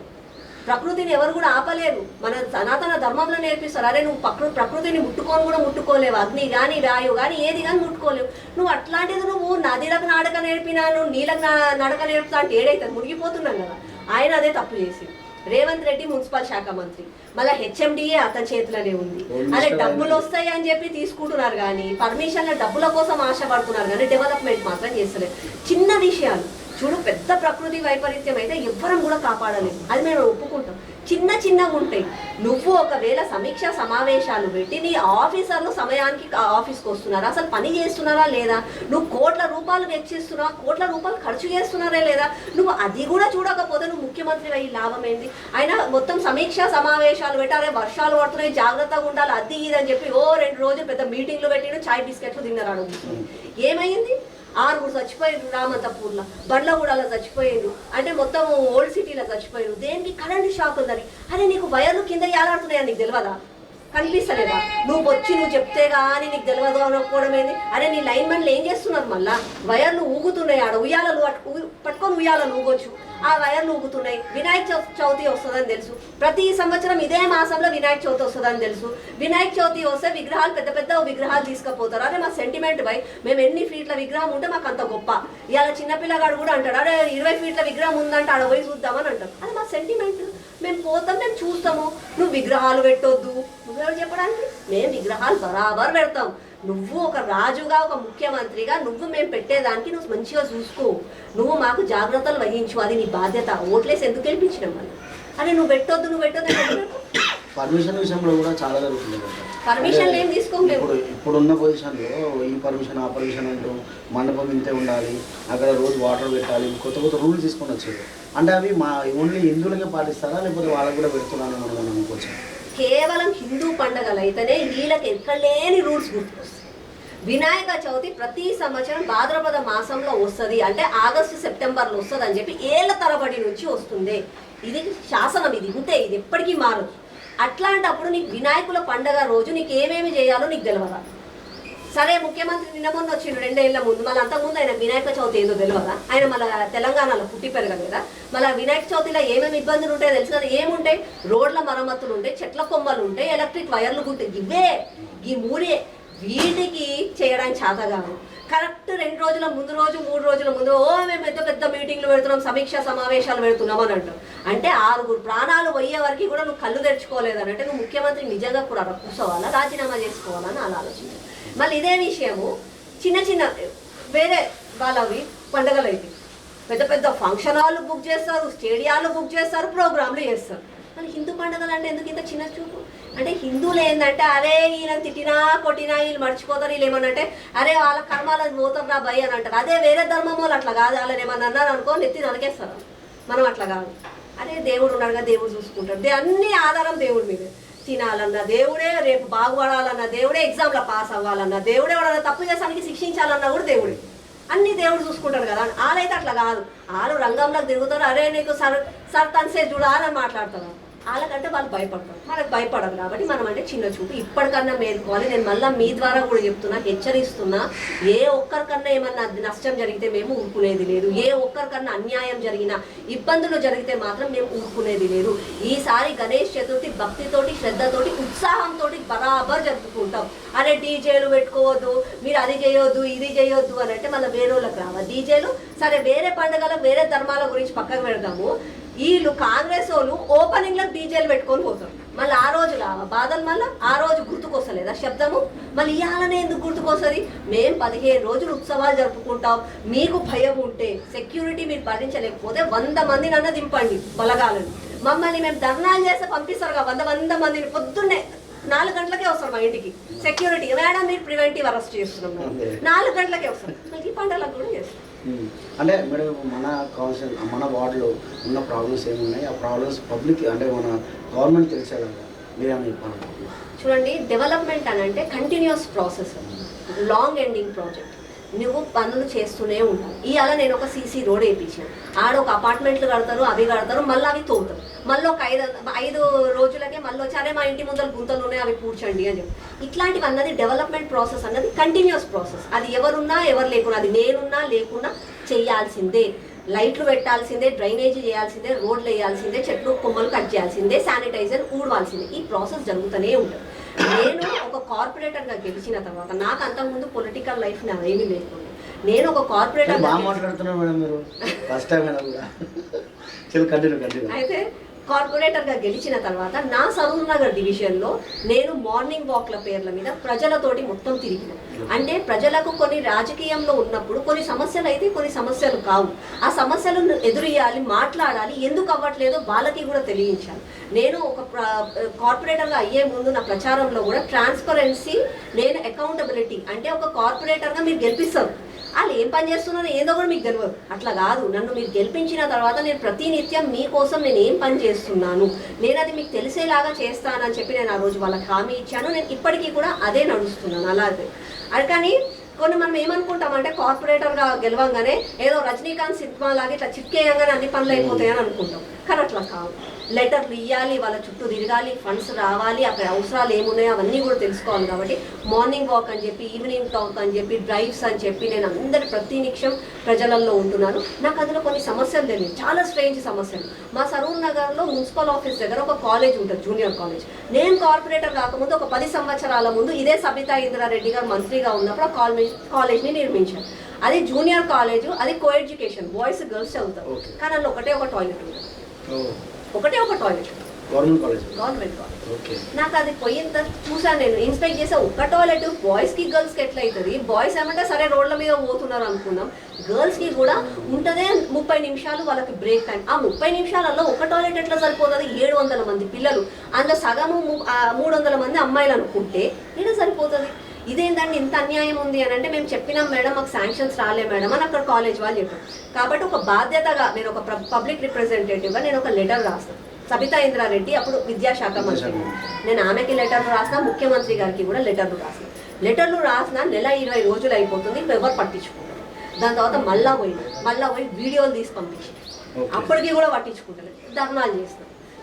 [SPEAKER 2] ప్రకృతిని ఎవరు కూడా ఆపలేరు. మన సనాతన ధర్మంలో నేర్పిస్తారు, అరే నువ్వు ప్రకృతిని ముట్టుకోలేవు, అగ్ని కానీ వాయువు కానీ ఏది కానీ ముట్టుకోలేవు. నువ్వు అట్లాంటిది నువ్వు నదిలకు నడక నేర్పినా, నువ్వు నీళ్ళకు నడక నేర్పుతా అంటే ఏడైతే మునిగిపోతున్నాం కదా. ఆయన అదే తప్పు చేసి రేవంత్ రెడ్డి మున్సిపల్ శాఖ మంత్రి, మళ్ళీ HMDA అతని చేతిలోనే ఉంది. అదే డబ్బులు వస్తాయి అని చెప్పి తీసుకుంటున్నారు కానీ పర్మిషన్ల డబ్బుల కోసం ఆశపడుతున్నారు కానీ డెవలప్మెంట్ మాత్రం చేస్తలేదు. చిన్న విషయాలు చూడు పెద్ద ప్రకృతి వైపరీత్యం అయితే ఎవ్వరం కూడా కాపాడలేము, అది మేము ఒప్పుకుంటాం. చిన్నగా ఉంటాయి. నువ్వు ఒకవేళ సమీక్ష సమావేశాలు పెట్టి నీ ఆఫీసర్లు సమయానికి ఆఫీస్కి వస్తున్నారా, అసలు పని చేస్తున్నారా లేదా, నువ్వు కోట్ల రూపాయలు వెచ్చిస్తున్నావా, కోట్ల రూపాయలు ఖర్చు చేస్తున్నారా లేదా, నువ్వు అది కూడా చూడకపోతే నువ్వు ముఖ్యమంత్రి అయ్యి లాభం ఏంది? ఆయన మొత్తం సమీక్ష సమావేశాలు పెట్టారే, వర్షాలు పడుతున్నాయి జాగ్రత్తగా ఉండాలి అది ఇది అని చెప్పి 2 రోజులు పెద్ద మీటింగ్లు పెట్టిన చాయ్ బిస్కెట్లు తిన్నారు అడుగుతుంది. ఏమైంది? 6 చచ్చిపోయారు రామంతపూర్లో, బండ్లగూడలో చచ్చిపోయారు, అంటే మొత్తం ఓల్డ్ సిటీలో చచ్చిపోయారు. దేనికి? కరెంటు షాక్ ఉందని. అరే నీకు వైర్లు కింద ఏలాడుతున్నాయా, నీకు తెలియదా? కనిపిస్తలేదా? నువ్వు చెప్తే కానీ నీకు తెలియదు అనుకోవడం ఏంది? అరే నీ లైన్మెన్లు ఏం చేస్తున్నారు? మళ్ళా వైర్లు ఊగుతున్నాయి, ఆడ ఉయ్యాలలు పట్టుకొని ఉయ్యాలలు ఊగొచ్చు, ఆ వైర్లు ఊగుతున్నాయి. వినాయక చవితి వస్తుందని తెలుసు, ప్రతి సంవత్సరం ఇదే మాసంలో వినాయక చవితి వస్తుందని తెలుసు. వినాయక చవితి వస్తే విగ్రహాలు పెద్ద విగ్రహాలు తీసుకుపోతారు. అరే మా సెంటిమెంట్ బై, మేము ఎన్ని ఫీట్ల విగ్రహం ఉంటే మాకు అంత గొప్ప. ఇవాళ చిన్నపిల్లగాడు కూడా అంటాడు, అరే 20 ఫీట్ల విగ్రహం ఉందంటే ఆడ పోయి చూద్దామని అంటారు. అది మా సెంటిమెంట్, మేము పోతాం, మేము చూస్తాము. నువ్వు విగ్రహాలు పెట్టొద్దు, నువ్వెవరు చెప్పడానికి? మేము విగ్రహాలు బరాబర్ పెడతాం. నువ్వు ఒక రాజుగా, ఒక ముఖ్యమంత్రిగా నువ్వు మేము పెట్టేదానికి నువ్వు మంచిగా చూసుకో, నువ్వు మాకు జాగ్రత్తలు వహించు, అది నీ బాధ్యత. ఓట్లేసి ఎందుకు గెలిపించినాం మనం? అరే నువ్వు పెట్టొద్దు
[SPEAKER 1] పర్మిషన్ విషయంలో కూడా చాలా జరుగుతుంది కదా.
[SPEAKER 2] పర్మిషన్ ఏం తీసుకోలేము.
[SPEAKER 1] ఇప్పుడున్న పొజిషన్లో ఈ పర్మిషన్ ఆ పర్మిషన్ అంటూ మండపం ఇంతే ఉండాలి, అక్కడ రోజు వాటర్ పెట్టాలి, కొత్త రూల్స్ తీసుకొని వచ్చేది. అంటే అవి మా ఓన్లీ హిందువులకే పాటిస్తారా, లేకపోతే వాళ్ళకి కూడా పెడుతున్నాను మనం అనుకోవచ్చు?
[SPEAKER 2] కేవలం హిందూ పండుగలు అయితేనే వీళ్ళకి ఎక్కడ లేని రూల్స్ గుర్తుకొస్తాయి. వినాయక చవితి ప్రతి సంవత్సరం భాద్రపద మాసంలో వస్తుంది, అంటే ఆగస్టు సెప్టెంబర్లో వస్తుంది అని చెప్పి ఏళ్ల తరబడి నుంచి వస్తుంది. ఇది శాసనం, ఇది ఇంతే, ఇది ఎప్పటికీ మారదు. అట్లాంటప్పుడు నీకు వినాయకుల పండగ రోజు నీకు ఏమేమి చేయాలో నీకు తెలియదా? సరే ముఖ్యమంత్రి నిన్న మొన్న వచ్చిండు 2 ఏళ్ల ముందు, మళ్ళీ అంతకుముందు ఆయన వినాయక చవితి ఏదో తెలియదా? ఆయన మళ్ళీ తెలంగాణలో పుట్టి పెరగదు కదా. మళ్ళీ వినాయక చవితిలో ఏమేమి ఇబ్బందులు ఉంటాయో తెలుసు కదా. ఏముంటాయి? రోడ్ల మరమ్మతులు ఉంటాయి, చెట్ల కొమ్మలు ఉంటాయి, ఎలక్ట్రిక్ వైర్లు ఉంటాయి. ఇవే ఈ 3 వీటికి చేయడానికి చేత కాదు. కరెక్ట్ 2 రోజుల ముందు రోజు 3 రోజుల ముందు మేము పెద్ద మీటింగ్లు పెడుతున్నాం, సమీక్ష సమావేశాలు పెడుతున్నాం అని అంటాం. అంటే 6 ప్రాణాలు పోయే వరకు కూడా నువ్వు కళ్ళు తెరుచుకోలేదని అంటే నువ్వు ముఖ్యమంత్రి నిజంగా కూడా కూర్చోవాలా, రాజీనామా చేసుకోవాలని అలా ఆలోచించారు. మళ్ళీ ఇదే విషయము చిన్న వేరే వాళ్ళవి పండుగలు అయితే పెద్ద ఫంక్షన్ హాల్ బుక్ చేస్తారు, స్టేడియాలు బుక్ చేస్తారు, ప్రోగ్రాంలు చేస్తారు. మరి హిందూ పండుగలు అంటే ఎందుకు ఇంత చిన్న చూపు? అంటే హిందువులు ఏంటంటే అరే ఈయన తిట్టినా కొట్టినా వీళ్ళు మర్చిపోతారు, వీళ్ళు ఏమనంటే అరే వాళ్ళ కర్మాలను పోతారు నా భయ అని అంటారు. అదే వేరే ధర్మం వాళ్ళు అట్లా కాదు, వాళ్ళని ఏమన్నా అన్నారు అనుకో నెత్తి నరికేస్తారు. మనం అట్లా కాదు, అరే దేవుడు ఉన్నాడుగా దేవుడు చూసుకుంటాడు, అన్ని ఆధారం దేవుడి మీద. తినాలన్న దేవుడే, రేపు బాగుపడాలన్న దేవుడే, ఎగ్జామ్లో పాస్ అవ్వాలన్న దేవుడే, ఎవడన్నా తప్పు చేసానికి శిక్షించాలన్నా కూడా దేవుడే. అన్ని దేవుడు చూసుకుంటాడు కదా. వాళ్ళైతే అట్లా కాదు, వాళ్ళు రంగంలోకి తిరుగుతారు, అరే నీకు సర్ తన్సే చూడాలని మాట్లాడతారు. వాళ్ళకంటే వాళ్ళు భయపడతారు, మనకు భయపడరు. కాబట్టి మనం అంటే చిన్న చూపు ఇప్పటికన్నా మేలుకోవాలి. నేను మళ్ళీ మీ ద్వారా కూడా చెప్తున్నా, హెచ్చరిస్తున్నా, ఏ ఒక్కరికన్నా ఏమన్నా నష్టం జరిగితే మేము ఊరుకునేది లేదు. ఏ ఒక్కరికన్నా అన్యాయం జరిగినా, ఇబ్బందులు జరిగితే మాత్రం మేము ఊరుకునేది లేదు. ఈసారి గణేష్ చతుర్థి భక్తితోటి, శ్రద్ధతోటి, ఉత్సాహంతో బరాబర్ జరుపుకుంటాం. అరే డీజేలు పెట్టుకోవద్దు, మీరు అది చేయొద్దు, ఇది చేయొద్దు అని అంటే మళ్ళీ వేరే వాళ్ళకి రావాలి డీజేలు. సరే వేరే పండుగలకు వేరే ధర్మాల గురించి పక్కకు పెడదాము. వీళ్ళు కాంగ్రెస్ వాళ్ళు ఓపెనింగ్లకు డీజేలు పెట్టుకొని పోతారు. మళ్ళీ ఆ రోజు బాధలు, మళ్ళీ ఆ రోజు గుర్తుకొస్తలేదా శబ్దము? మళ్ళీ ఇవాళనే ఎందుకు గుర్తుకొస్తుంది? మేము 15 రోజులు ఉత్సవాలు జరుపుకుంటాం. మీకు భయం ఉంటే, సెక్యూరిటీ మీరు భరించలేకపోతే 100 మందిని అన్న దింపండి బలగాలని. మమ్మల్ని మేము ధర్నాలు చేస్తే పంపిస్తారు కదా 100 మందిని. పొద్దున్నే 4 గంటలకే వస్తారు మా ఇంటికి సెక్యూరిటీ. మేడం మీరు ప్రివెంటివ్ అరెస్ట్ చేస్తున్నాం, 4 గంటలకే వస్తారు. మళ్ళీ ఈ పండుగలకు కూడా చేస్తాం.
[SPEAKER 1] అంటే మేడం మన కౌన్సిల్, మన వార్డులో ఉన్న ప్రాబ్లమ్స్ ఏమున్నాయి, ఆ ప్రాబ్లమ్స్ పబ్లిక్ అంటే మన గవర్నమెంట్ తెలిసేలాగా మీరేమో చెప్పాలి.
[SPEAKER 2] చూడండి, డెవలప్మెంట్ అని అంటే continuous process, long ending project. నువ్వు పనులు చేస్తూనే ఉంటావు. ఇవాళ నేను ఒక సీసీ రోడ్ వేయించాను, ఆడ ఒక అపార్ట్మెంట్లు కడతారు, అవి కడతారు, మళ్ళీ అవి తోగుతారు. మళ్ళీ ఒక 5 రోజులకే మళ్ళీ వచ్చి అరే మా ఇంటి ముందర గుంతలు ఉన్నాయి అవి పూడ్చండి అని చెప్పి. ఇట్లాంటివి అన్నది డెవలప్మెంట్ ప్రాసెస్ అన్నది కంటిన్యూస్ ప్రాసెస్. అది ఎవరున్నా ఎవరు లేకున్నా, అది నేనున్నా లేకున్నా చేయాల్సిందే. లైట్లు పెట్టాల్సిందే, డ్రైనేజీ చేయాల్సిందే, రోడ్లు వేయాల్సిందే, చెట్లు కొమ్మలు కట్ చేయాల్సిందే, శానిటైజర్ ఊడవాల్సిందే. ఈ ప్రాసెస్ జరుగుతూనే ఉంటుంది. నేను ఒక కార్పొరేటర్గా గెలిచిన తర్వాత, నాకు అంతకుముందు పొలిటికల్ లైఫ్ నా ఏమీ లేకుండా, నేను ఒక కార్పొరేటర్
[SPEAKER 1] మాట్లాడుతున్నాను మేడం మీరు ఫస్ట్ టైం అయితే
[SPEAKER 2] కార్పొరేటర్గా గెలిచిన తర్వాత నా సరూర్ నగర్ డివిజన్లో నేను మార్నింగ్ వాక్ల పేర్ల మీద ప్రజలతోటి మొత్తం తిరిగిన. అంటే ప్రజలకు కొన్ని రాజకీయంలో ఉన్నప్పుడు కొన్ని సమస్యలు అయితే కొన్ని సమస్యలు కావు, ఆ సమస్యలను ఎదురయ్యాలి, మాట్లాడాలి, ఎందుకు అవ్వట్లేదో వాళ్ళకి కూడా తెలియించాలి. నేను ఒక కార్పొరేటర్గా అయ్యే ముందు నా ప్రచారంలో కూడా ట్రాన్స్పరెన్సీ, నేను అకౌంటబిలిటీ, అంటే ఒక కార్పొరేటర్గా మీరు గెలిపిస్తారు, వాళ్ళు ఏం పని చేస్తున్నారో ఏదో కూడా మీకు తెలియదు, అట్లా కాదు. నన్ను మీరు గెలిపించిన తర్వాత నేను ప్రతినిత్యం మీకోసం నేను ఏం పని చేస్తున్నాను, నేను అది మీకు తెలిసేలాగా చేస్తానని చెప్పి నేను ఆ రోజు వాళ్ళకి హామీ ఇచ్చాను. నేను ఇప్పటికీ కూడా అదే నడుస్తున్నాను అలాగే. అది కానీ కొన్ని మనం ఏమనుకుంటామంటే కార్పొరేటర్గా గెలవంగానే ఏదో రజనీకాంత్ సినిమా లాగా ఇట్లా చిట్కేయంగానే అన్ని పనులు అయిపోతాయని అనుకుంటాం, కానీ అట్లా కాదు. లెటర్లు ఇవ్వాలి, వాళ్ళ చుట్టూ తిరగాలి, ఫండ్స్ రావాలి, అక్కడ అవసరాలు ఏమున్నాయో అవన్నీ కూడా తెలుసుకోవాలి. కాబట్టి మార్నింగ్ వాక్ అని చెప్పి, ఈవినింగ్ టాక్ అని చెప్పి, డ్రైవ్స్ అని చెప్పి నేను అందరి ప్రతి నిమిషం ప్రజలలో ఉంటున్నాను. నాకు అందులో కొన్ని సమస్యలు తెలియదు, చాలా స్ట్రేంజ్ సమస్యలు. మా సరూర్ నగర్లో మున్సిపల్ ఆఫీస్ దగ్గర ఒక కాలేజ్ ఉంటుంది, జూనియర్ కాలేజ్. నేను కార్పొరేటర్ కాకముందు ఒక 10 సంవత్సరాల ముందు ఇదే సబితా ఇంద్రారెడ్డి గారు మంత్రిగా ఉన్నప్పుడు ఆ కాలేజ్ని నిర్మించారు. అది జూనియర్ కాలేజ్, అది కో ఎడ్యుకేషన్, బాయ్స్ గర్ల్స్ చదువుతారు. కానీ అందులో ఒకటే ఒక టాయిలెట్ ఉంటుంది, ఒకటే ఒక టాయిలెట్, గవర్నమెంట్ కాలేజ్. నాకు అది పోయిన చూసాను, నేను ఇన్స్పెక్ట్ చేసా, ఒక్క టాయిలెట్ బాయ్స్కి గర్ల్స్కి ఎట్లా అవుతుంది? బాయ్స్ ఏమంటే సరే రోడ్ల మీద పోతున్నారు అనుకున్నాం, గర్ల్స్కి కూడా ఉంటుందే 30 నిమిషాలు వాళ్ళకి బ్రేక్ టైం. ఆ 30 నిమిషాలలో ఒక టాయిలెట్ ఎట్లా సరిపోతుంది? 700 మంది పిల్లలు, అందులో సగము 300 మంది అమ్మాయిలు అనుకుంటే ఎట్లా సరిపోతుంది? ఇదేంటండి ఇంత అన్యాయం ఉంది అని అంటే, మేము చెప్పినాం మేడం, మాకు శాంక్షన్స్ రాలే మేడం అని అక్కడ కాలేజ్ వాళ్ళు చెప్పారు. కాబట్టి ఒక బాధ్యతగా నేను ఒక పబ్లిక్ రిప్రజెంటేటివ్గా నేను ఒక లెటర్ రాస్తాను. సబితా ఇంద్రారెడ్డి అప్పుడు విద్యాశాఖ మంత్రి, నేను ఆమెకి లెటర్లు రాసిన, ముఖ్యమంత్రి గారికి కూడా లెటర్లు రాసిన నెల 20 రోజులు అయిపోతుంది, ఎవరు పట్టించుకుంటారు. దాని తర్వాత మళ్ళా పోయి వీడియోలు తీసి పంపించి అప్పటికి కూడా పట్టించుకుంటారు.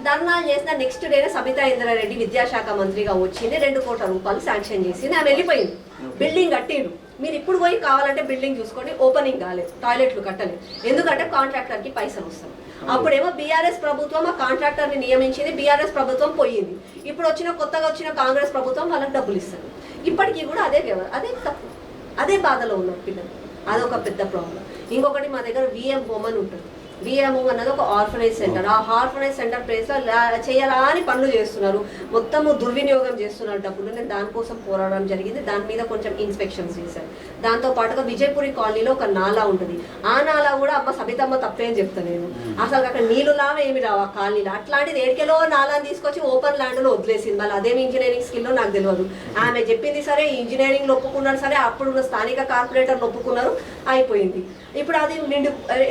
[SPEAKER 2] ధర్నాలు చేసిన నెక్స్ట్ డేనే సబితా ఇంద్రారెడ్డి విద్యాశాఖ మంత్రిగా వచ్చింది, 2 కోట్ల రూపాయలు శాంక్షన్ చేసింది, ఆమె వెళ్ళిపోయింది. బిల్డింగ్ కట్టిండ్రు, మీరు ఇప్పుడు పోయి కావాలంటే బిల్డింగ్ చూసుకోండి, ఓపెనింగ్ కాలేదు, టాయిలెట్లు కట్టలేదు, ఎందుకంటే కాంట్రాక్టర్కి పైసలు వస్తాయి. అప్పుడేమో బీఆర్ఎస్ ప్రభుత్వం ఆ కాంట్రాక్టర్ని నియమించింది, బీఆర్ఎస్ ప్రభుత్వం పోయింది. ఇప్పుడు కొత్తగా వచ్చిన కాంగ్రెస్ ప్రభుత్వం వాళ్ళకి డబ్బులు ఇస్తారు. ఇప్పటికీ కూడా అదే బాధలో ఉన్నారు పిల్లలు, అదొక పెద్ద ప్రాబ్లం. ఇంకొకటి మా దగ్గర విఎం ఉమెన్ ఉంటుంది. విఎంఓ అన్నది ఒక ఆర్ఫనైజ్ సెంటర్. ఆ ఆర్ఫనైజ్ సెంటర్ ప్లేస్లో చేయాలని పనులు చేస్తున్నారు, మొత్తము దుర్వినియోగం చేస్తున్నారు డబ్బులు. నేను దానికోసం పోరాడడం జరిగింది, దాని మీద కొంచెం ఇన్స్పెక్షన్స్ చేశాను. దాంతో పాటుగా విజయపురి కాలనీలో ఒక నాలా ఉంటుంది, ఆ నాలా కూడా అమ్మ సబితమ్మ తప్పేం చెప్తాను నేను, అసలు అక్కడ నీళ్ళు లాగా ఏమి రావు ఆ కాలనీలో. అట్లాంటిది ఏడికెలో నాలాని తీసుకొచ్చి ఓపెన్ ల్యాండ్లో వదిలేసింది. మళ్ళీ అదేమి ఇంజనీరింగ్ స్కిల్లో నాకు తెలియదు. ఆమె చెప్పింది సరే, ఇంజనీరింగ్లో ఒప్పుకున్నారు సరే, అప్పుడున్న స్థానిక కార్పొరేటర్లు ఒప్పుకున్నారు, అయిపోయింది. ఇప్పుడు అది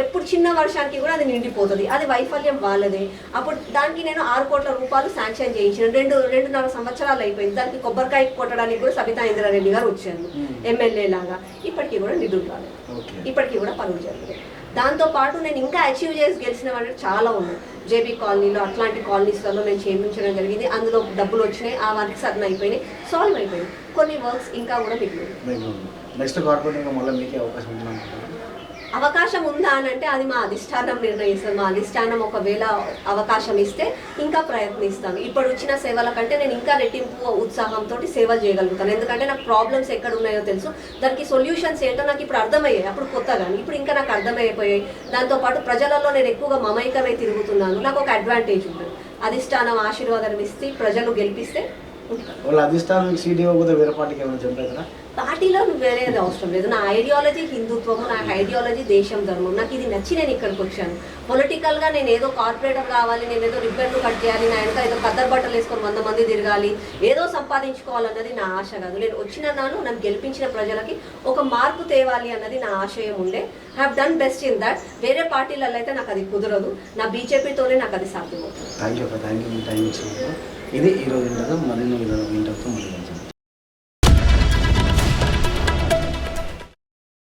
[SPEAKER 2] ఎప్పుడు చిన్న వర్షానికి కూడా అది నిండిపోతుంది, అది వైఫల్యం వాళ్ళదే. అప్పుడు దానికి నేను 6 కోట్ల రూపాయలు శాంక్షన్ చేయించిన, 2.5 సంవత్సరాలు అయిపోయింది. దానికి కొబ్బరికాయ కొట్టడానికి కూడా సబితా ఇంద్రారెడ్డి గారు వచ్చారు ఎమ్మెల్యే లాగా. ఇప్పటికీ కూడా నిధులు రాలేదు, ఇప్పటికీ కూడా పనులు జరిగాయి. దాంతోపాటు నేను ఇంకా అచీవ్ చేసి గెలిచిన వాళ్ళు చాలా ఉన్నాయి. జేబీ కాలనీలో అట్లాంటి కాలనీస్లలో నేను చేయించడం జరిగింది, అందులో డబ్బులు వచ్చినాయి, ఆ వర్క్స్ అన్నీ అయిపోయినాయి, సాల్వ్ అయిపోయినాయి. కొన్ని వర్క్స్ ఇంకా కూడా మిగిలినాయి.
[SPEAKER 1] నెక్స్ట్ కార్పొరేటర్గా మళ్ళీ మీకే అవకాశం ఉందా?
[SPEAKER 2] అవకాశం ఉందా అని అంటే అది మా అధిష్టానం నిర్ణయిస్తుంది. మా అధిష్టానం ఒకవేళ అవకాశం ఇస్తే ఇంకా ప్రయత్నిస్తాను. ఇప్పుడు వచ్చిన సేవల కంటే నేను ఇంకా రెట్టింపు ఉత్సాహంతో సేవలు చేయగలుగుతాను, ఎందుకంటే నాకు ప్రాబ్లమ్స్ ఎక్కడ ఉన్నాయో తెలుసు, దానికి సొల్యూషన్స్ ఏంటో నాకు ఇప్పుడు అర్థమయ్యాయి. అప్పుడు కొత్తగా, ఇప్పుడు ఇంకా నాకు అర్థమైపోయాయి. దాంతోపాటు ప్రజలలో నేను ఎక్కువగా మమైకమై తిరుగుతున్నాను, నాకు ఒక అడ్వాంటేజ్ ఉంటుంది. అధిష్టానం ఆశీర్వాదం ఇస్తే ప్రజలు గెలిపిస్తే
[SPEAKER 1] వాళ్ళ అధిష్టానం సీట్ ఇవ్వకపోతే వేరే పార్టీకి ఏమైనా చెప్పేదా?
[SPEAKER 2] పార్టీలో వేరేది అవసరం లేదు. నా ఐడియాలజీ హిందుత్వము, నా ఐడియాలజీ దేశం ధర్మం, నాకు ఇది నచ్చి నేను ఇక్కడికి వచ్చాను. పొలిటికల్గా నేను ఏదో కార్పొరేటర్ కావాలి, నేను ఏదో రిబ్బన్లు కట్ చేయాలి, నా వెనక ఏదో కద్దరు బట్టలు వేసుకొని 100 మంది తిరగాలి, ఏదో సంపాదించుకోవాలన్నది నా ఆశ కాదు. నేను నన్ను గెలిపించిన ప్రజలకి ఒక మార్పు తేవాలి అన్నది నా ఆశయం ఉండే. Have done best in that. వేరే పార్టీలలో అయితే నాకు అది కుదరదు, నా బీజేపీతోనే నాకు అది సాధ్యమవుతుంది.
[SPEAKER 1] Thank you. ఇది ఈరోజు ఇంటర్వ్యూ, మరిన్ని ఇంటర్వ్యూతో మళ్ళీ